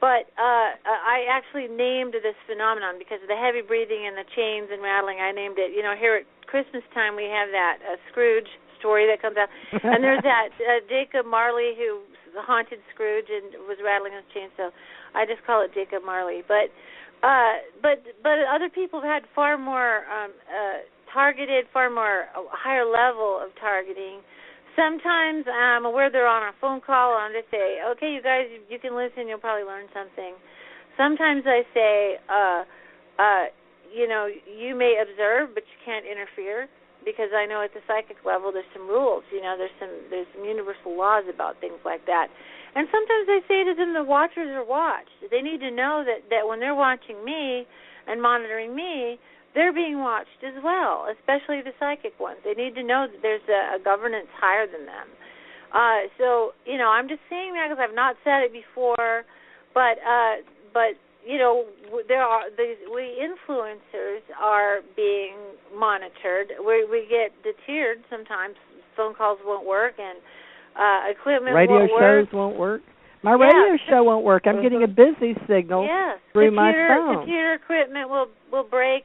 But I actually named this phenomenon because of the heavy breathing and the chains and rattling. I named it, here at Christmas time we have that Scrooge story that comes out. And there's that Jacob Marley who was a haunted Scrooge and was rattling his chains. So I just call it Jacob Marley. But other people have had far more targeted, higher level of targeting. Sometimes I'm aware they're on a phone call, and I just say, okay, you guys, you can listen. You'll probably learn something. Sometimes I say, you may observe, but you can't interfere, because I know at the psychic level there's some rules. There's some universal laws about things like that. And sometimes I say to them, the watchers are watched. They need to know that when they're watching me and monitoring me, they're being watched as well, especially the psychic ones. They need to know that there's a governance higher than them. So, I'm just saying that because I've not said it before, but we influencers are being monitored. We get deterred sometimes. Phone calls won't work, and equipment radio won't work. shows won't work. My radio show won't work. I'm getting a busy signal through my phone. Computer equipment will break.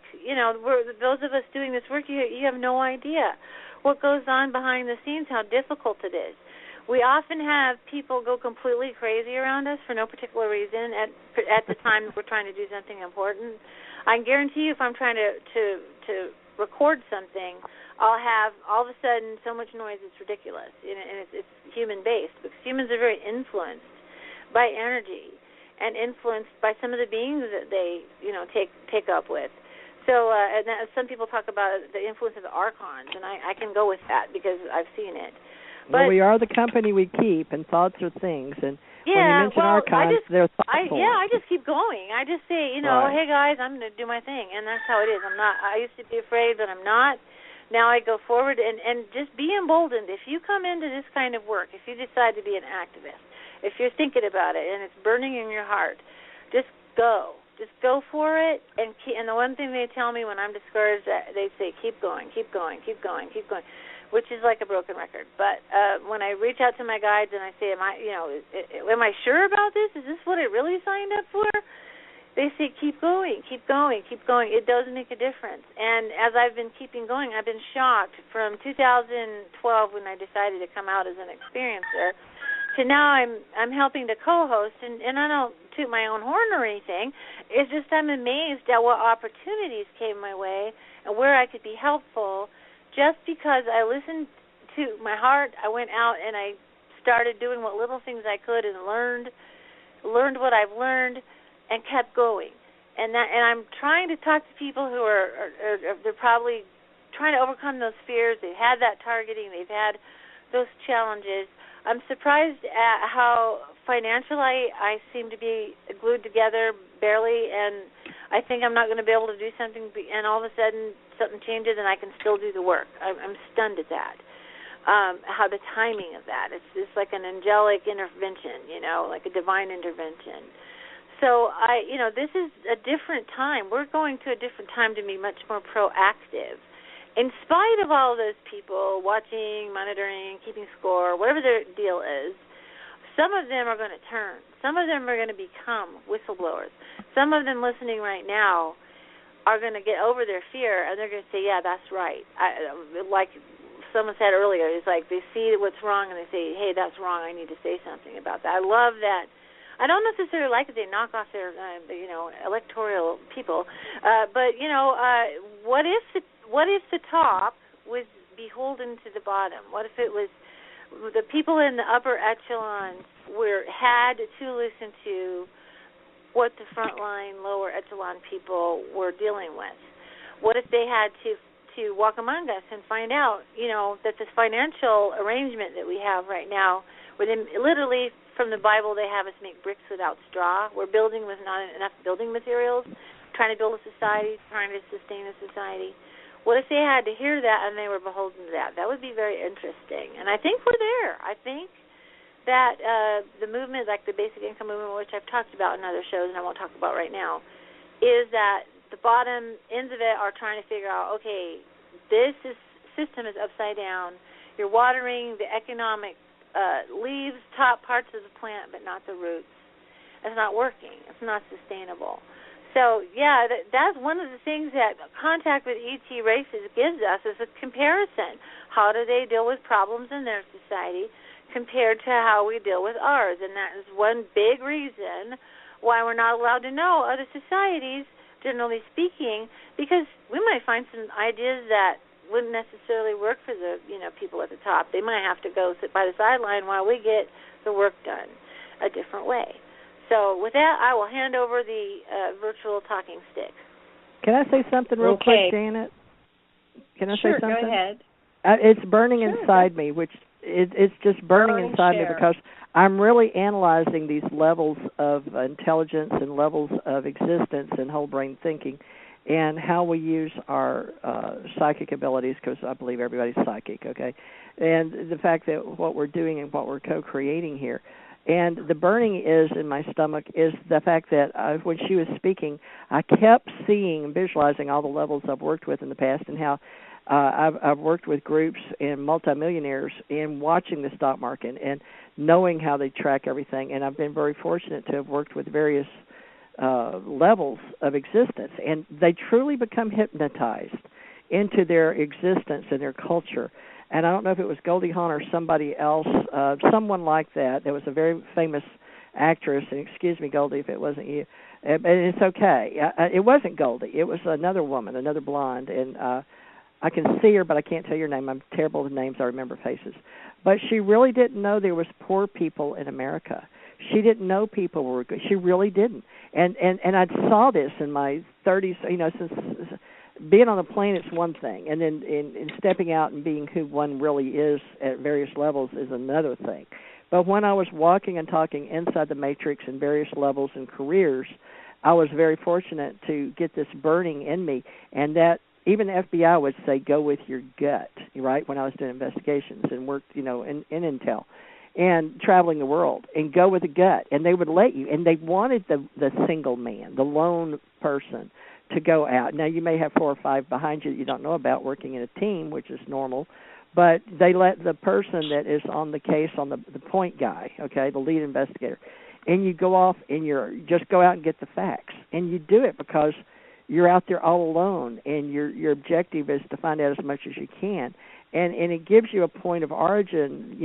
Those of us doing this work, you have no idea what goes on behind the scenes, how difficult it is. We often have people go completely crazy around us for no particular reason at the time we're trying to do something important. I can guarantee you if I'm trying to record something, I'll have all of a sudden so much noise it's ridiculous, and it's human-based, because humans are very influenced by energy and influenced by some of the beings that they, take up with. So, and some people talk about the influence of the archons, and I can go with that because I've seen it. But we are the company we keep, and thoughts are things. And when you mention archons, they're thoughtful. I just keep going. I just say, hey guys, I'm going to do my thing, and that's how it is. I used to be afraid, but I'm not. Now I go forward and just be emboldened. If you come into this kind of work, if you decide to be an activist, if you're thinking about it and it's burning in your heart, just go. Just go for it. And the one thing they tell me when I'm discouraged, they say, keep going, keep going, keep going, keep going, which is like a broken record. But when I reach out to my guides and I say, am I sure about this? Is this what I really signed up for? They say, keep going, keep going, keep going. It does make a difference. And as I've been keeping going, I've been shocked from 2012 when I decided to come out as an experiencer to now I'm helping to co-host, and I don't toot my own horn or anything. It's just I'm amazed at what opportunities came my way and where I could be helpful just because I listened to my heart. I went out and I started doing what little things I could and learned what I've learned and kept going. And I'm trying to talk to people who they're probably trying to overcome those fears. They've had that targeting. They've had those challenges. I'm surprised at how financially I seem to be glued together barely, and I think I'm not going to be able to do something, and all of a sudden something changes and I can still do the work. I'm stunned at that, how the timing of that. It's like an angelic intervention, like a divine intervention. So this is a different time. We're going to a different time to be much more proactive. In spite of all those people watching, monitoring, keeping score, whatever their deal is, some of them are going to turn. Some of them are going to become whistleblowers. Some of them listening right now are going to get over their fear, and they're going to say, yeah, that's right. Like someone said earlier, it's like they see what's wrong, and they say, hey, that's wrong. I need to say something about that. I love that. I don't necessarily like that they knock off their, electoral people, but what if the top was beholden to the bottom? What if it was the people in the upper echelons had to listen to what the frontline lower echelon people were dealing with? What if they had to walk among us and find out, that this financial arrangement that we have right now, within literally from the Bible, they have us make bricks without straw. We're building with not enough building materials, trying to build a society, trying to sustain a society. What if they had to hear that and they were beholden to that? That would be very interesting. And I think we're there. I think that the movement, like the basic income movement, which I've talked about in other shows and I won't talk about right now, is that the bottom ends of it are trying to figure out, okay, this system is upside down. You're watering the economic leaves, top parts of the plant, but not the roots. It's not working. It's not sustainable. So, yeah, that's one of the things that contact with ET races gives us is a comparison. How do they deal with problems in their society compared to how we deal with ours? And that is one big reason why we're not allowed to know other societies, generally speaking, because we might find some ideas that wouldn't necessarily work for the people at the top. They might have to go sit by the sideline while we get the work done a different way. So with that, I will hand over the virtual talking stick. Can I say something real quick, Janet? Can I say something? Sure, go ahead. It's burning inside me, which it's just burning inside me because I'm really analyzing these levels of intelligence and levels of existence and whole brain thinking, and how we use our psychic abilities, because I believe everybody's psychic, okay? And the fact that what we're doing and what we're co-creating here. And the burning is in my stomach is the fact that when she was speaking, I kept seeing and visualizing all the levels I've worked with in the past and how I've worked with groups and multimillionaires in watching the stock market and knowing how they track everything. And I've been very fortunate to have worked with various levels of existence, and they truly become hypnotized into their existence and their culture. And I don't know if it was Goldie Hawn or somebody else, someone like that. There was a very famous actress, and excuse me, Goldie, if it wasn't you. And it's okay. It wasn't Goldie. It was another woman, another blonde, and I can see her, but I can't tell your name. I'm terrible with names. I remember faces. But she really didn't know there was poor people in America. She didn't know people were good. She really didn't. And I saw this in my 30s, since being on the planet's one thing, and then in stepping out and being who one really is at various levels is another thing. But when I was walking and talking inside the matrix in various levels and careers, I was very fortunate to get this burning in me, and that even the FBI would say, go with your gut, right, when I was doing investigations and worked, in intel and traveling the world, and go with the gut. And they would let you, and they wanted the single man, the lone person, to go out. Now, you may have 4 or 5 behind you that you don't know about working in a team, which is normal, but they let the person that is on the case, on the point guy, okay, the lead investigator, and you go off and just go out and get the facts. And you do it because you're out there all alone, and your objective is to find out as much as you can. And it gives you a point of origin,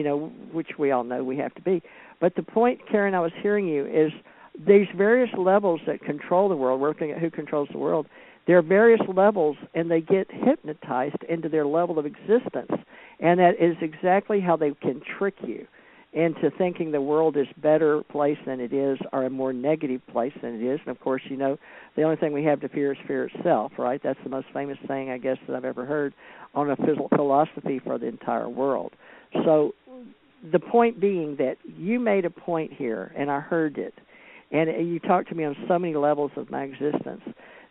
which we all know we have to be. But the point, Karen, I was hearing you, is these various levels that control the world, working at who controls the world, there are various levels, and they get hypnotized into their level of existence. And that is exactly how they can trick you into thinking the world is a better place than it is, or a more negative place than it is. And, of course, the only thing we have to fear is fear itself, right? That's the most famous thing, I guess, that I've ever heard on a philosophy for the entire world. So the point being that you made a point here, and I heard it, and you talked to me on so many levels of my existence,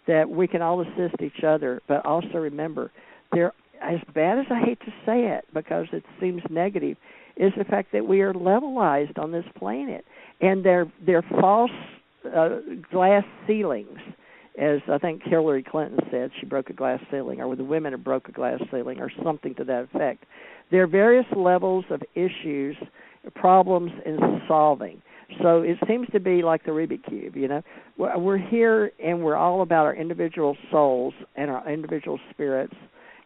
that we can all assist each other, but also remember, as bad as I hate to say it because it seems negative, is the fact that we are levelized on this planet. And they're false glass ceilings. As I think Hillary Clinton said, she broke a glass ceiling, or the women have broke a glass ceiling, or something to that effect. There are various levels of issues, problems in solving. So it seems to be like the Rubik's Cube, you know. We're here, and we're all about our individual souls and our individual spirits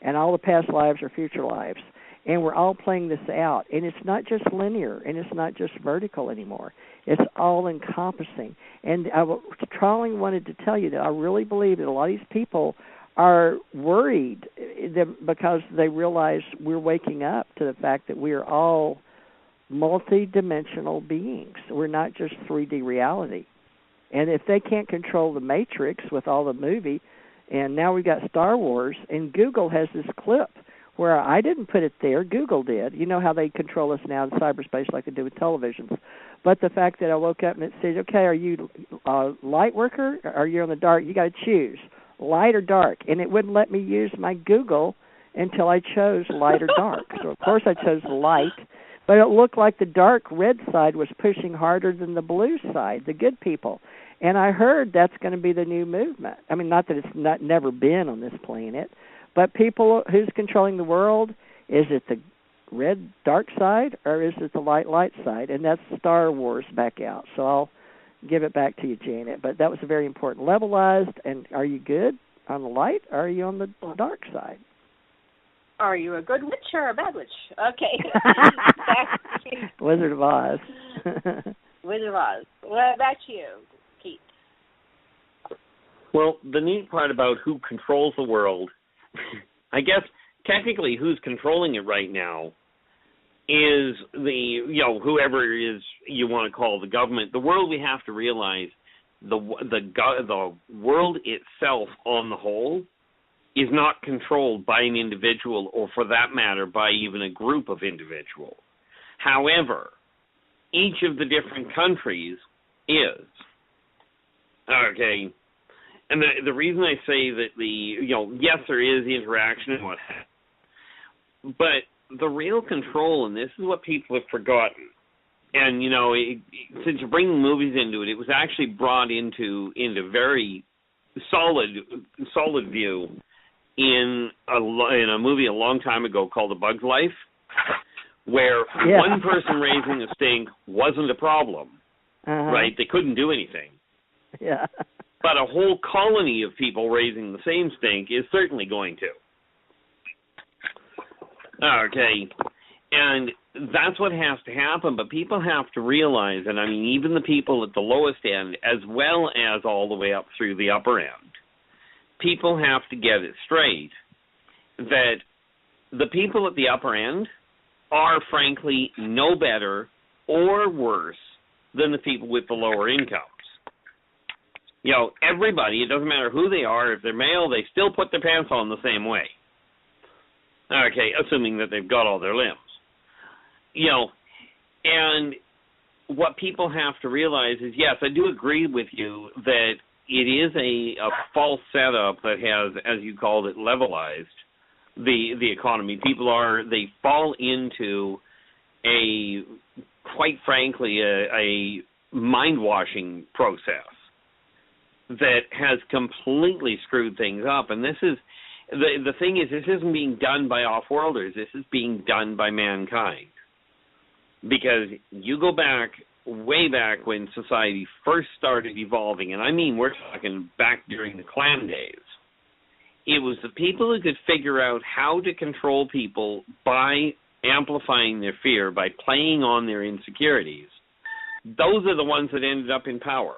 and all the past lives or future lives. And we're all playing this out. And it's not just linear, and it's not just vertical anymore. It's all-encompassing. And Trolling wanted to tell you that I really believe that a lot of these people are worried because they realize we're waking up to the fact that we are all multi-dimensional beings. We're not just 3D reality. And if they can't control the Matrix with all the movie, and now we've got Star Wars, and Google has this clip where I didn't put it there, Google did. You know how they control us now in cyberspace like they do with televisions. But the fact that I woke up and it said, okay, are you a light worker or are you in the dark? You got to choose, light or dark. And it wouldn't let me use my Google until I chose light or dark. So, of course, I chose light. But it looked like the dark red side was pushing harder than the blue side, the good people. And I heard that's going to be the new movement. I mean, not that it's never been on this planet, but people, who's controlling the world? Is it the red dark side or is it the light side? And that's Star Wars back out. So I'll give it back to you, Janet. But that was a very important. Levelized, and are you good on the light or are you on the dark side? Are you a good witch or a bad witch? Okay. Wizard of Oz. Wizard of Oz. What about you, Pete? Well, the neat part about who controls the world, I guess technically who's controlling it right now is whoever is you want to call the government. The world, we have to realize the world itself on the whole is not controlled by an individual, or for that matter, by even a group of individuals. However, each of the different countries is. Okay. And the reason I say that yes, there is the interaction and what have, but the real control, and this is what people have forgotten, and, since you're bringing movies into it, it was actually brought into very solid view in a movie a long time ago called A Bug's Life, where one person raising a stink wasn't a problem, right? They couldn't do anything. Yeah. But a whole colony of people raising the same stink is certainly going to. Okay. And that's what has to happen, but people have to realize, and I mean even the people at the lowest end as well as all the way up through the upper end, people have to get it straight that the people at the upper end are frankly no better or worse than the people with the lower incomes. Everybody, it doesn't matter who they are, if they're male, they still put their pants on the same way. Okay, assuming that they've got all their limbs. And what people have to realize is, yes, I do agree with you that it is a false setup that has, as you called it, levelized the economy. They fall into quite frankly, a mind-washing process that has completely screwed things up. And this is, the thing is, this isn't being done by off-worlders. This is being done by mankind. Because you go back, way back when society first started evolving, and I mean we're talking back during the clan days, it was the people who could figure out how to control people by amplifying their fear, by playing on their insecurities. Those are the ones that ended up in power.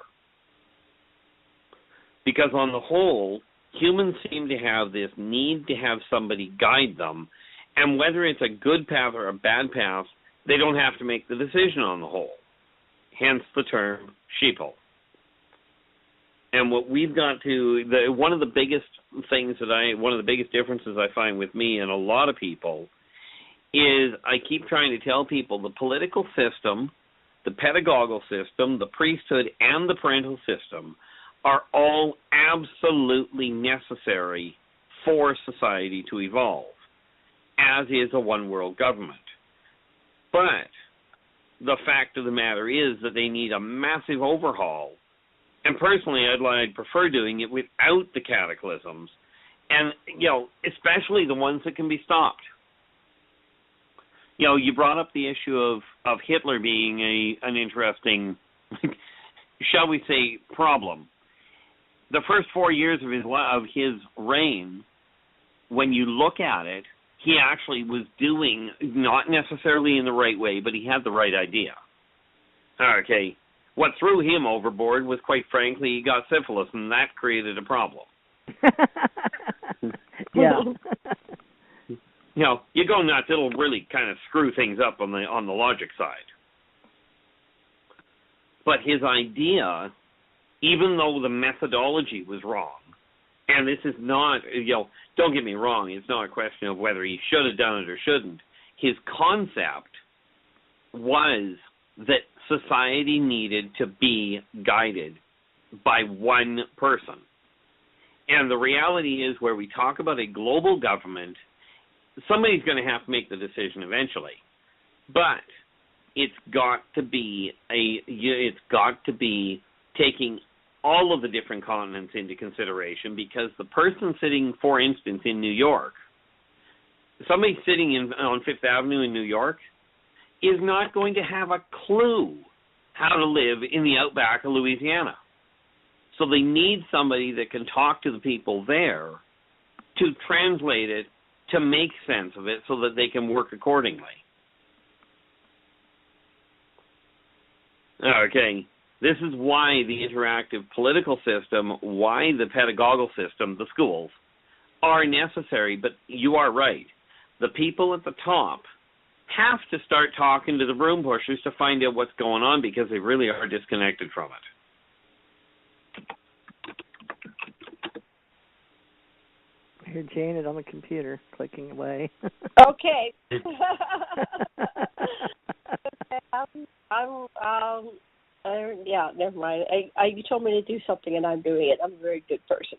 Because on the whole, humans seem to have this need to have somebody guide them, and whether it's a good path or a bad path, they don't have to make the decision on the whole. Hence the term sheeple. And what we've got to, one of the biggest differences I find with me and a lot of people is I keep trying to tell people the political system, the pedagogical system, the priesthood, and the parental system are all absolutely necessary for society to evolve, as is a one-world government. But the fact of the matter is that they need a massive overhaul And personally, I'd prefer doing it without the cataclysms, and, especially the ones that can be stopped. You brought up the issue of Hitler being an interesting, shall we say, problem. The first 4 years of his reign, when you look at it, he actually was doing, not necessarily in the right way, but he had the right idea. Okay. What threw him overboard was, quite frankly, he got syphilis, and that created a problem. Yeah. You go nuts, it'll really kind of screw things up on the logic side. But his idea, even though the methodology was wrong, and this is not, don't get me wrong, it's not a question of whether he should have done it or shouldn't. His concept was that society needed to be guided by one person. And the reality is, where we talk about a global government, somebody's going to have to make the decision eventually. But it's got to be taking all of the different continents into consideration, because the person sitting, for instance, in New York, somebody sitting on Fifth Avenue in New York is not going to have a clue how to live in the outback of Louisiana. So they need somebody that can talk to the people there to translate it, to make sense of it, so that they can work accordingly. Okay. This is why the interactive political system, why the pedagogical system, the schools, are necessary. But you are right. The people at the top have to start talking to the broom pushers to find out what's going on, because they really are disconnected from it. I hear Janet on the computer clicking away. Okay. Yeah, never mind. You told me to do something, and I'm doing it. I'm a very good person.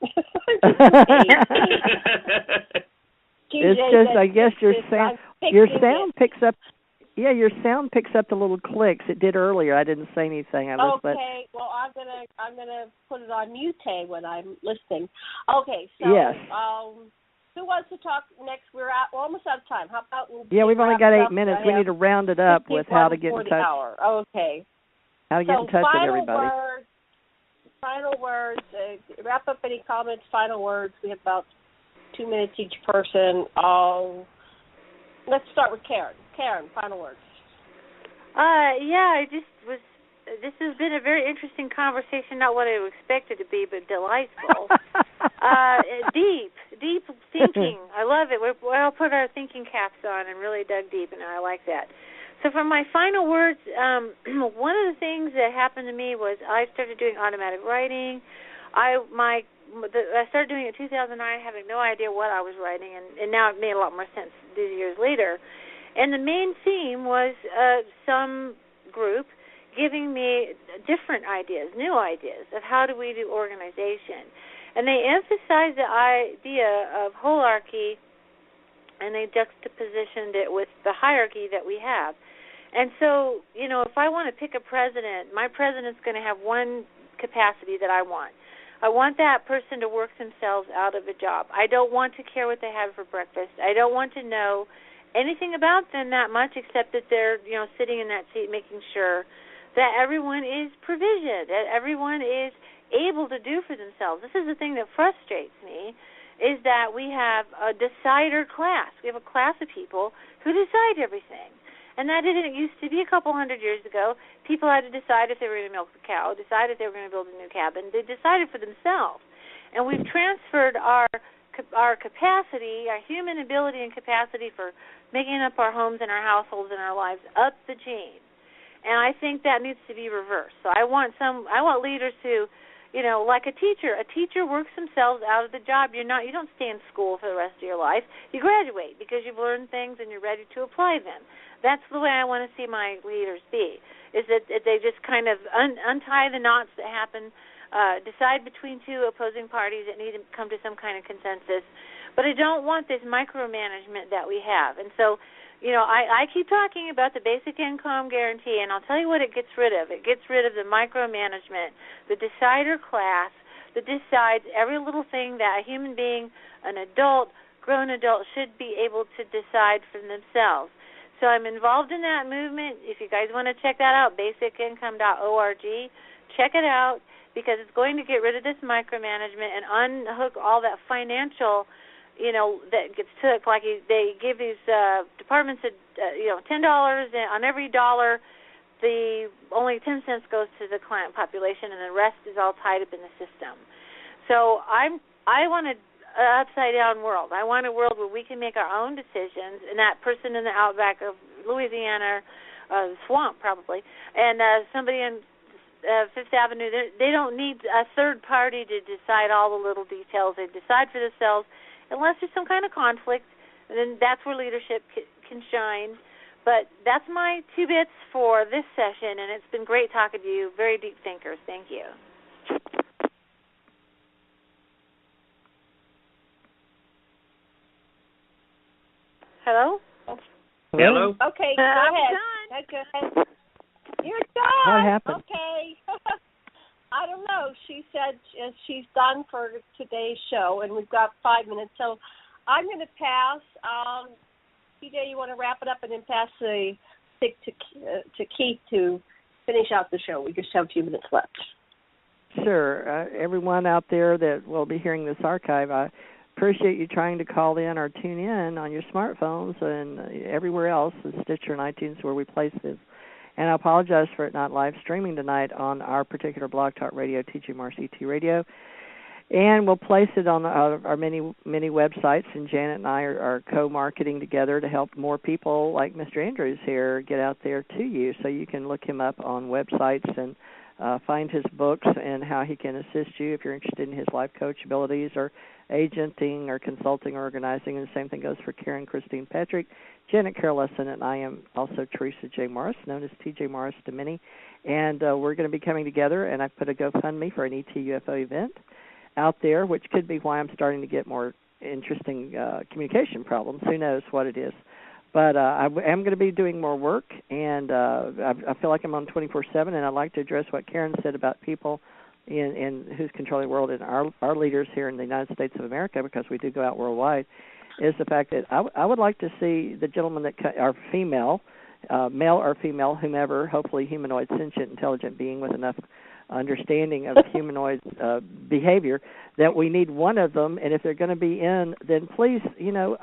It's just, I guess your sound picks up. Yeah, your sound picks up the little clicks. It did earlier. I didn't say anything. Okay. Well, I'm gonna put it on mute when I'm listening. Okay. So yes. Who wants to talk next? We're almost out of time. How about we've only got 8 minutes. We need to round it up with how to get in touch. Hour. Okay. How to get in touch with everybody. Final words. Wrap up any comments. Final words. We have about 2 minutes each person. Let's start with Karen. Karen, final words. This has been a very interesting conversation, not what I expected to be, but delightful. Deep thinking. I love it. We all put our thinking caps on and really dug deep, and I like that. So for my final words, one of the things that happened to me was I started doing automatic writing. I started doing it in 2009, having no idea what I was writing, and now it made a lot more sense these years later. And the main theme was some group giving me different ideas, new ideas of how do we do organization. And they emphasized the idea of holarchy, and they juxtapositioned it with the hierarchy that we have. And so, if I want to pick a president, my president's going to have one capacity that I want. I want that person to work themselves out of a job. I don't want to care what they have for breakfast. I don't want to know anything about them that much, except that they're, sitting in that seat making sure that everyone is provisioned, that everyone is able to do for themselves. This is the thing that frustrates me, is that we have a decider class. We have a class of people who decide everything. And that didn't used to be. A couple hundred years ago, people had to decide if they were going to milk the cow, decide if they were going to build a new cabin. They decided for themselves. And we've transferred our capacity, our human ability and capacity for making up our homes and our households and our lives up the chain. And I think that needs to be reversed. So I want leaders who, like a teacher. A teacher works themselves out of the job. You don't stay in school for the rest of your life. You graduate because you've learned things and you're ready to apply them. That's the way I want to see my leaders be, is that they just kind of untie the knots that happen, decide between two opposing parties that need to come to some kind of consensus. But I don't want this micromanagement that we have. And so, I keep talking about the basic income guarantee, and I'll tell you what it gets rid of. It gets rid of the micromanagement, the decider class that decides every little thing that a human being, an adult, grown adult, should be able to decide for themselves. So I'm involved in that movement. If you guys want to check that out, basicincome.org, check it out, because it's going to get rid of this micromanagement and unhook all that financial, that gets took. Like they give these departments, $10 on every dollar. Only 10 cents goes to the client population, and the rest is all tied up in the system. So I want an upside-down world. I want a world where we can make our own decisions, and that person in the outback of Louisiana, swamp probably, and somebody in Fifth Avenue, they don't need a third party to decide all the little details. They decide for themselves, unless there's some kind of conflict, and then that's where leadership can shine. But that's my 2 bits for this session, and it's been great talking to you. Very deep thinkers. Thank you. Hello? Hello? Okay, go ahead. Go ahead. You're done. What happened? Okay. I don't know. She said she's done for today's show, and we've got 5 minutes. So I'm going to pass. TJ, you want to wrap it up and then pass the stick to Keith to finish out the show? We just have 2 minutes left. Sure. Everyone out there that will be hearing this archive, I appreciate you trying to call in or tune in on your smartphones and everywhere else, the Stitcher and iTunes where we place this. And I apologize for it not live streaming tonight on our particular Blog Talk Radio, TJ Morris ET Radio. And we'll place it on our many websites, and Janet and I are co-marketing together to help more people like Mr. Andrews here get out there to you, so you can look him up on websites and find his books and how he can assist you if you're interested in his life coach abilities or agenting or consulting or organizing. And the same thing goes for Karen Christine Patrick, Janet Carol Lesson, and I am also Theresa J. Morris, known as TJ Morris to many. And we're going to be coming together, and I've put a GoFundMe for an ET UFO event out there, which could be why I'm starting to get more interesting communication problems. Who knows what it is. But I am going to be doing more work, and I feel like I'm on 24/7, and I'd like to address what Karen said about people in who's controlling the world, and our leaders here in the United States of America, because we do go out worldwide, is the fact that I would like to see the gentlemen that are female, male or female, whomever, hopefully humanoid, sentient, intelligent being with enough understanding of humanoid behavior, that we need one of them, and if they're going to be in, then please,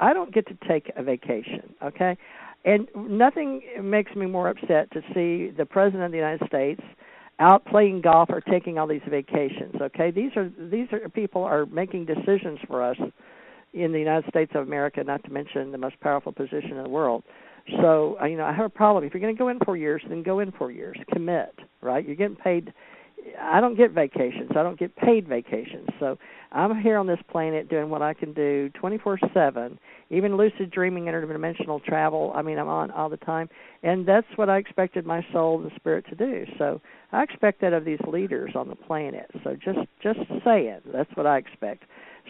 I don't get to take a vacation, okay? And nothing makes me more upset to see the President of the United States out playing golf or taking all these vacations, okay? These are people are making decisions for us in the United States of America, not to mention the most powerful position in the world. So, I have a problem. If you're going to go in 4 years, then go in 4 years. Commit, right? You're getting paid. I don't get vacations. I don't get paid vacations. So I'm here on this planet doing what I can do 24/7, even lucid dreaming, interdimensional travel. I'm on all the time. And that's what I expected my soul and spirit to do. So I expect that of these leaders on the planet. So just saying, that's what I expect.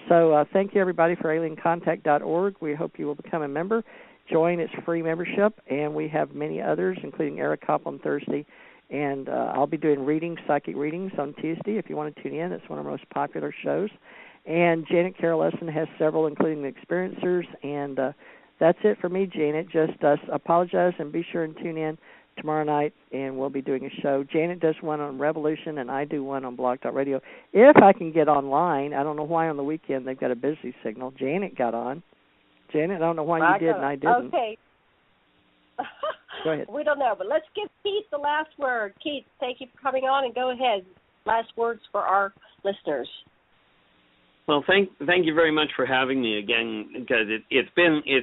So thank you, everybody, for aliencontact.org. We hope you will become a member. Join. It's free membership, and we have many others, including Eric Kopp on Thursday. And I'll be doing psychic readings on Tuesday if you want to tune in. It's one of our most popular shows. And Janet Carol Lesson has several, including the Experiencers. And that's it for me, Janet. Just apologize and be sure and tune in tomorrow night, and we'll be doing a show. Janet does one on Revolution, and I do one on Blog Talk Radio. If I can get online, I don't know why on the weekend they've got a busy signal. Janet got on. Janet, I don't know why you did and I didn't. Okay. Go ahead. We don't know, but let's give Keith the last word. Keith, thank you for coming on, and go ahead. Last words for our listeners. Well, thank you very much for having me again, because it's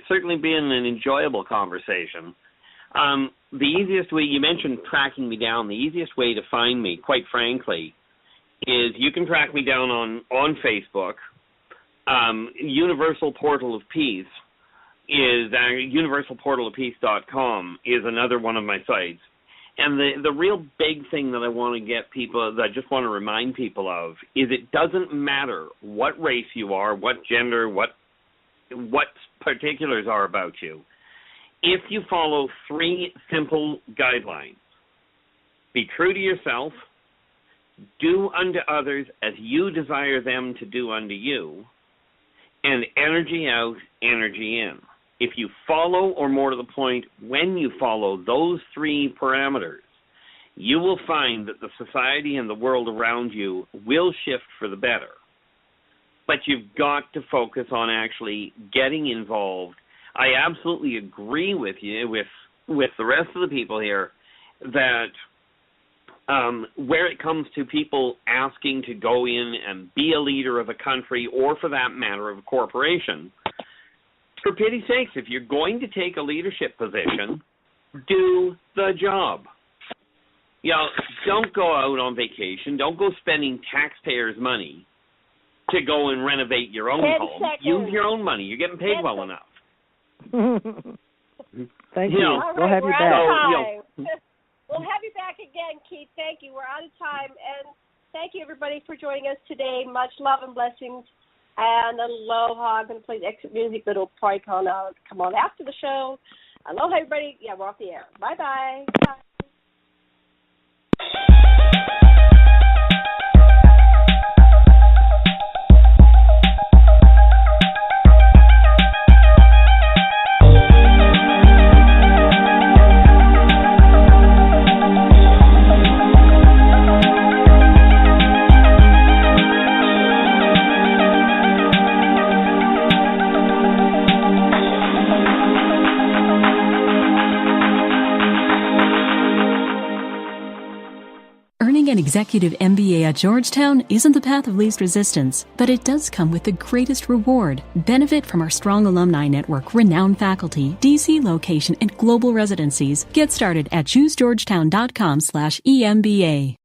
certainly been an enjoyable conversation. The easiest way, you mentioned tracking me down, the easiest way to find me, quite frankly, is you can track me down on Facebook. Universal Portal of Peace is universalportalofpeace.com is another one of my sites. And the real big thing that I want to get people, that I just want to remind people of, is it doesn't matter what race you are, what gender, what particulars are about you. if you follow 3 simple guidelines. Be true to yourself, do unto others as you desire them to do unto you, and energy out, energy in. If you follow, or more to the point, when you follow those 3 parameters, you will find that the society and the world around you will shift for the better. But you've got to focus on actually getting involved. I absolutely agree with you, with the rest of the people here, that where it comes to people asking to go in and be a leader of a country, or for that matter of a corporation, for pity's sakes, if you're going to take a leadership position, do the job. You know, don't go out on vacation. Don't go spending taxpayers' money to go and renovate your own home. Use your own money. You're getting paid well enough. Thank you. All right, we'll have you back. We'll have you back again, Keith. Thank you. We're out of time. And thank you, everybody, for joining us today. Much love and blessings. And aloha. I'm going to play the exit music, but it'll probably come on after the show. Aloha, everybody. Yeah, we're off the air. Bye-bye. Bye. An executive MBA at Georgetown isn't the path of least resistance, but it does come with the greatest reward. Benefit from our strong alumni network, renowned faculty, DC location, and global residencies. Get started at choosegeorgetown.com/EMBA.